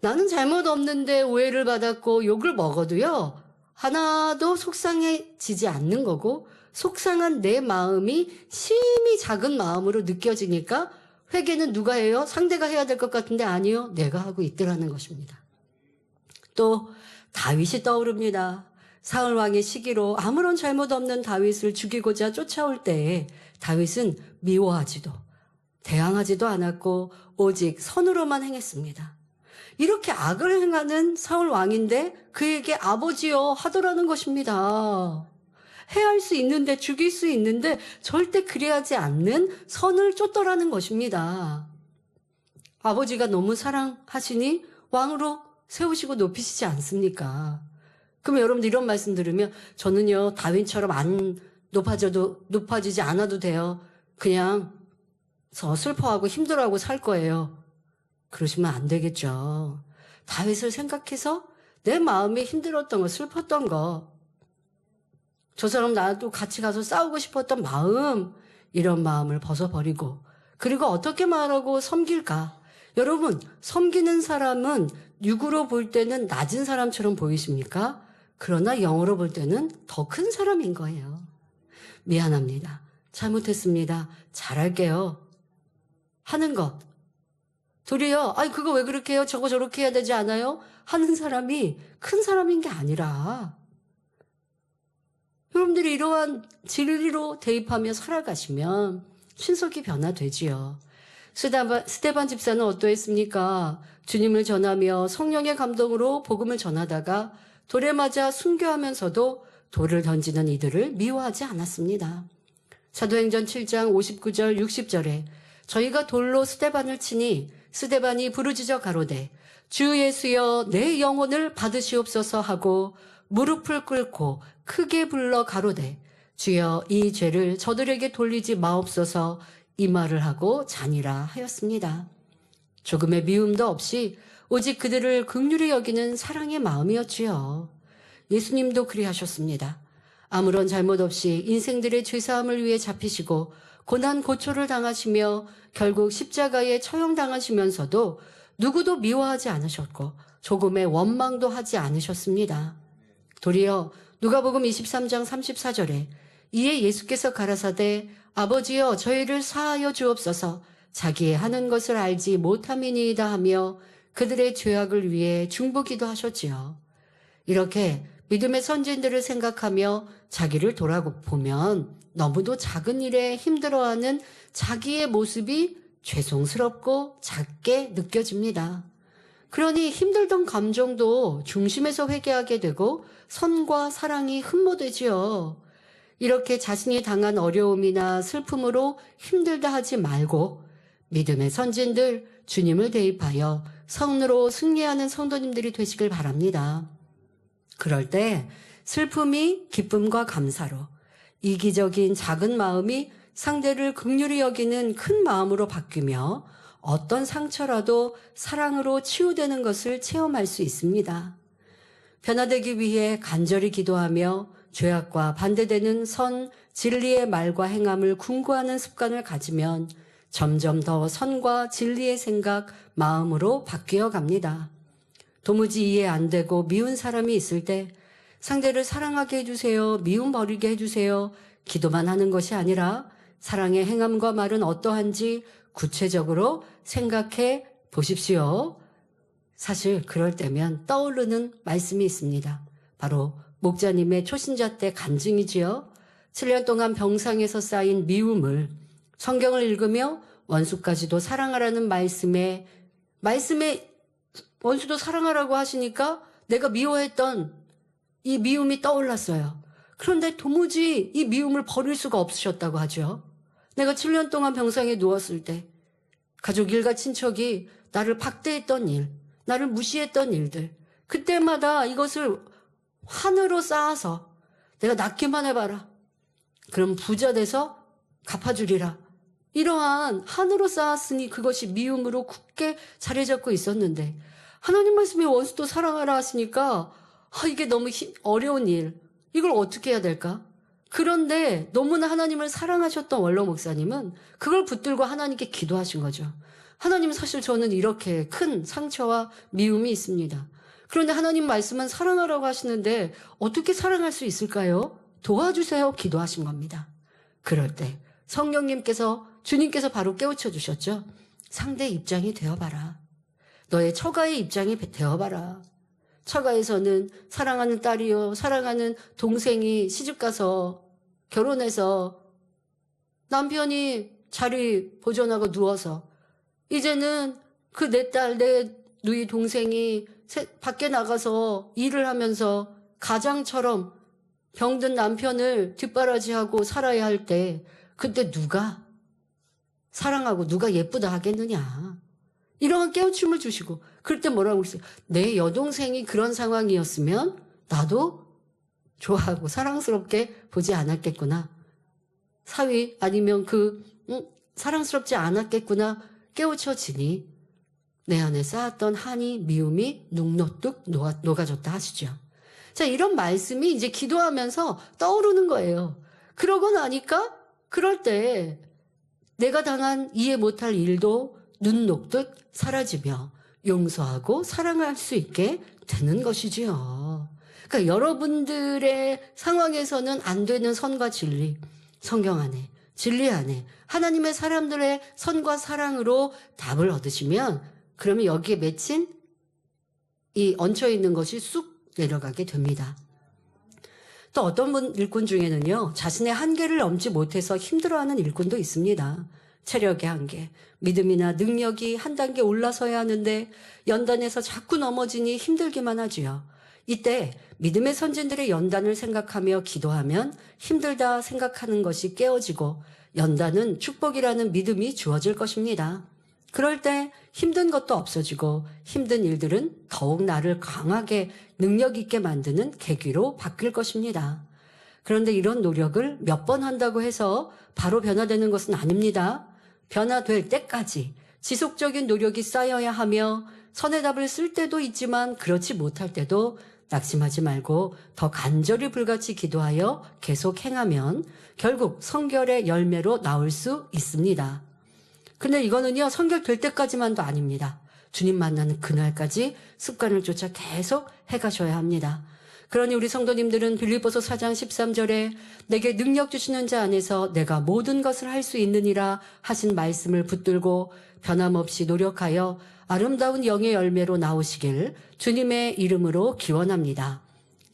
B: 나는 잘못 없는데 오해를 받았고 욕을 먹어도요 하나도 속상해지지 않는 거고, 속상한 내 마음이 심히 작은 마음으로 느껴지니까 회개는 누가 해요? 상대가 해야 될 것 같은데 아니요, 내가 하고 있더라는 것입니다. 또 다윗이 떠오릅니다. 사울 왕의 시기로 아무런 잘못 없는 다윗을 죽이고자 쫓아올 때에 다윗은 미워하지도 대항하지도 않았고 오직 선으로만 행했습니다. 이렇게 악을 행하는 사울 왕인데 그에게 아버지여 하더라는 것입니다. 해할 수 있는데, 죽일 수 있는데 절대 그래하지 않는 선을 쫓더라는 것입니다. 아버지가 너무 사랑하시니 왕으로 세우시고 높이시지 않습니까? 그럼 여러분들 이런 말씀 들으면 저는요 다윗처럼 안 높아지지 않아도 돼요. 그냥 슬퍼하고 힘들어하고 살 거예요. 그러시면 안 되겠죠. 다윗을 생각해서 내 마음이 힘들었던 거, 슬펐던 거, 저 사람 나도 같이 가서 싸우고 싶었던 마음, 이런 마음을 벗어버리고, 그리고 어떻게 말하고 섬길까? 여러분, 섬기는 사람은 육으로 볼 때는 낮은 사람처럼 보이십니까? 그러나 영어로 볼 때는 더 큰 사람인 거예요. 미안합니다. 잘못했습니다. 잘할게요. 하는 것. 도리어 아이 그거 왜 그렇게 해요? 저거 저렇게 해야 되지 않아요? 하는 사람이 큰 사람인 게 아니라 여러분들이 이러한 진리로 대입하며 살아가시면 신속히 변화되지요. 스데반 집사는 어떠했습니까? 주님을 전하며 성령의 감동으로 복음을 전하다가 돌에 맞아 순교하면서도 돌을 던지는 이들을 미워하지 않았습니다. 사도행전 7장 59절 60절에 저희가 돌로 스데반을 치니 스데반이 부르짖어 가로되 주 예수여 내 영혼을 받으시옵소서 하고 무릎을 꿇고 크게 불러 가로되 주여 이 죄를 저들에게 돌리지 마옵소서 이 말을 하고 자니라 하였습니다. 조금의 미움도 없이 오직 그들을 긍휼히 여기는 사랑의 마음이었지요. 예수님도 그리하셨습니다. 아무런 잘못 없이 인생들의 죄사함을 위해 잡히시고 고난 고초를 당하시며 결국 십자가에 처형당하시면서도 누구도 미워하지 않으셨고 조금의 원망도 하지 않으셨습니다. 도리어 누가복음 23장 34절에 이에 예수께서 가라사대 아버지여 저희를 사하여 주옵소서 자기의 하는 것을 알지 못함이니이다 하며 그들의 죄악을 위해 중보기도 하셨지요. 이렇게 믿음의 선진들을 생각하며 자기를 돌아보면 너무도 작은 일에 힘들어하는 자기의 모습이 죄송스럽고 작게 느껴집니다. 그러니 힘들던 감정도 중심에서 회개하게 되고 선과 사랑이 흠모되지요. 이렇게 자신이 당한 어려움이나 슬픔으로 힘들다 하지 말고 믿음의 선진들 주님을 대입하여 성으로 승리하는 성도님들이 되시길 바랍니다. 그럴 때 슬픔이 기쁨과 감사로, 이기적인 작은 마음이 상대를 긍휼히 여기는 큰 마음으로 바뀌며 어떤 상처라도 사랑으로 치유되는 것을 체험할 수 있습니다. 변화되기 위해 간절히 기도하며 죄악과 반대되는 선, 진리의 말과 행함을 궁구하는 습관을 가지면 점점 더 선과 진리의 생각, 마음으로 바뀌어 갑니다. 도무지 이해 안 되고 미운 사람이 있을 때 상대를 사랑하게 해주세요, 미움 버리게 해주세요, 기도만 하는 것이 아니라 사랑의 행함과 말은 어떠한지 구체적으로 생각해 보십시오. 사실 그럴 때면 떠오르는 말씀이 있습니다. 바로 목자님의 초신자 때 간증이지요. 7년 동안 병상에서 쌓인 미움을 성경을 읽으며 원수까지도 사랑하라는 말씀에 원수도 사랑하라고 하시니까 내가 미워했던 이 미움이 떠올랐어요. 그런데 도무지 이 미움을 버릴 수가 없으셨다고 하죠. 내가 7년 동안 병상에 누웠을 때 가족 일가 친척이 나를 박대했던 일, 나를 무시했던 일들, 그때마다 이것을 환으로 쌓아서 내가 낫기만 해봐라. 그럼 부자 돼서 갚아주리라. 이러한 한으로 쌓았으니 그것이 미움으로 굳게 자리 잡고 있었는데 하나님 말씀이 원수도 사랑하라 하시니까 이게 너무 어려운 일, 이걸 어떻게 해야 될까? 그런데 너무나 하나님을 사랑하셨던 원로 목사님은 그걸 붙들고 하나님께 기도하신 거죠. 하나님, 사실 저는 이렇게 큰 상처와 미움이 있습니다. 그런데 하나님 말씀은 사랑하라고 하시는데 어떻게 사랑할 수 있을까요? 도와주세요. 기도하신 겁니다. 그럴 때 성령님께서, 주님께서 바로 깨우쳐 주셨죠. 상대 입장이 되어봐라. 너의 처가의 입장이 되어봐라. 처가에서는 사랑하는 딸이요, 사랑하는 동생이 시집가서 결혼해서 남편이 자리 보존하고 누워서 이제는 그 내 딸, 내 누이 동생이 밖에 나가서 일을 하면서 가장처럼 병든 남편을 뒷바라지하고 살아야 할 때 그때 누가 사랑하고 누가 예쁘다 하겠느냐. 이러한 깨우침을 주시고 그럴 때 뭐라고 그랬어요? 내 여동생이 그런 상황이었으면 나도 좋아하고 사랑스럽게 보지 않았겠구나. 사위 아니면 사랑스럽지 않았겠구나 깨우쳐지니 내 안에 쌓았던 한이, 미움이 눅눅뚝 녹아졌다 하시죠. 자, 이런 말씀이 이제 기도하면서 떠오르는 거예요. 그러고 나니까 그럴 때 내가 당한 이해 못할 일도 눈 녹듯 사라지며 용서하고 사랑할 수 있게 되는 것이지요. 그러니까 여러분들의 상황에서는 안 되는 선과 진리, 성경 안에, 진리 안에 하나님의 사람들의 선과 사랑으로 답을 얻으시면 그러면 여기에 맺힌 이 얹혀있는 것이 쑥 내려가게 됩니다. 또 어떤 일꾼 중에는요, 자신의 한계를 넘지 못해서 힘들어하는 일꾼도 있습니다. 체력의 한계, 믿음이나 능력이 한 단계 올라서야 하는데 연단에서 자꾸 넘어지니 힘들기만 하지요. 이때 믿음의 선진들의 연단을 생각하며 기도하면 힘들다 생각하는 것이 깨어지고 연단은 축복이라는 믿음이 주어질 것입니다. 그럴 때 힘든 것도 없어지고 힘든 일들은 더욱 나를 강하게 능력 있게 만드는 계기로 바뀔 것입니다. 그런데 이런 노력을 몇 번 한다고 해서 바로 변화되는 것은 아닙니다. 변화될 때까지 지속적인 노력이 쌓여야 하며 선의 답을 쓸 때도 있지만 그렇지 못할 때도 낙심하지 말고 더 간절히 불같이 기도하여 계속 행하면 결국 성결의 열매로 나올 수 있습니다. 근데 이거는요, 성결될 때까지만도 아닙니다. 주님 만나는 그날까지 습관을 쫓아 계속 해가셔야 합니다. 그러니 우리 성도님들은 빌립보서 4장 13절에 내게 능력 주시는 자 안에서 내가 모든 것을 할 수 있느니라 하신 말씀을 붙들고 변함없이 노력하여 아름다운 영의 열매로 나오시길 주님의 이름으로 기원합니다.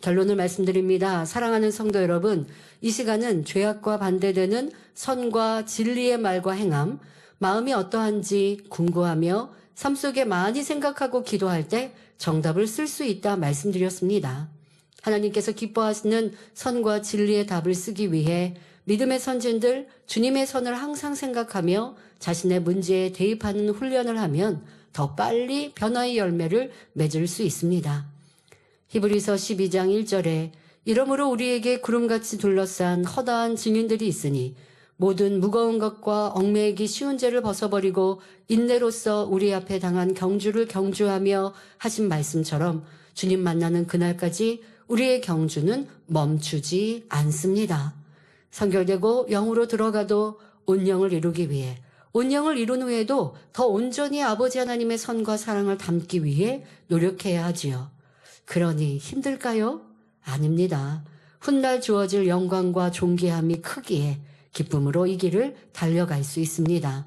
B: 결론을 말씀드립니다. 사랑하는 성도 여러분, 이 시간은 죄악과 반대되는 선과 진리의 말과 행함, 마음이 어떠한지 궁구하며 삶 속에 많이 생각하고 기도할 때 정답을 쓸 수 있다 말씀드렸습니다. 하나님께서 기뻐하시는 선과 진리의 답을 쓰기 위해 믿음의 선진들 주님의 선을 항상 생각하며 자신의 문제에 대입하는 훈련을 하면 더 빨리 변화의 열매를 맺을 수 있습니다. 히브리서 12장 1절에 이러므로 우리에게 구름같이 둘러싼 허다한 증인들이 있으니 모든 무거운 것과 얽매이기 쉬운 죄를 벗어버리고 인내로써 우리 앞에 당한 경주를 경주하며 하신 말씀처럼 주님 만나는 그날까지 우리의 경주는 멈추지 않습니다. 선결되고 영으로 들어가도 온영을 이루기 위해 온영을 이룬 후에도 더 온전히 아버지 하나님의 선과 사랑을 담기 위해 노력해야 하지요. 그러니 힘들까요? 아닙니다. 훗날 주어질 영광과 존귀함이 크기에 기쁨으로 이 길을 달려갈 수 있습니다.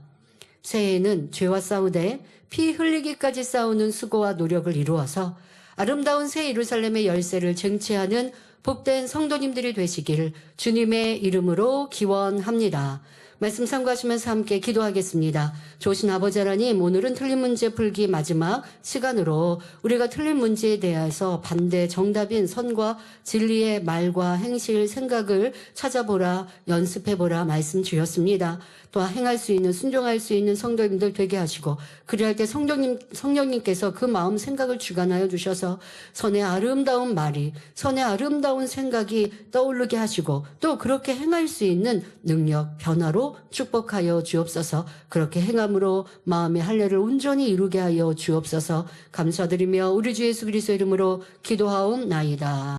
B: 새해에는 죄와 싸우되 피 흘리기까지 싸우는 수고와 노력을 이루어서 아름다운 새 예루살렘의 열쇠를 쟁취하는 복된 성도님들이 되시길 주님의 이름으로 기원합니다. 말씀 참고하시면서 함께 기도하겠습니다. 좋으신 아버지 하나님, 오늘은 틀린 문제 풀기 마지막 시간으로 우리가 틀린 문제에 대해서 반대 정답인 선과 진리의 말과 행실, 생각을 찾아보라, 연습해보라 말씀 주셨습니다. 또한 행할 수 있는, 순종할 수 있는 성도님들 되게 하시고 그리할 때 성령님께서 그 마음 생각을 주관하여 주셔서 선의 아름다운 말이, 선의 아름다운 생각이 떠오르게 하시고 또 그렇게 행할 수 있는 능력, 변화로 축복하여 주옵소서. 그렇게 행함으로 마음의 할례를 온전히 이루게 하여 주옵소서. 감사드리며 우리 주 예수 그리스도 이름으로 기도하옵나이다.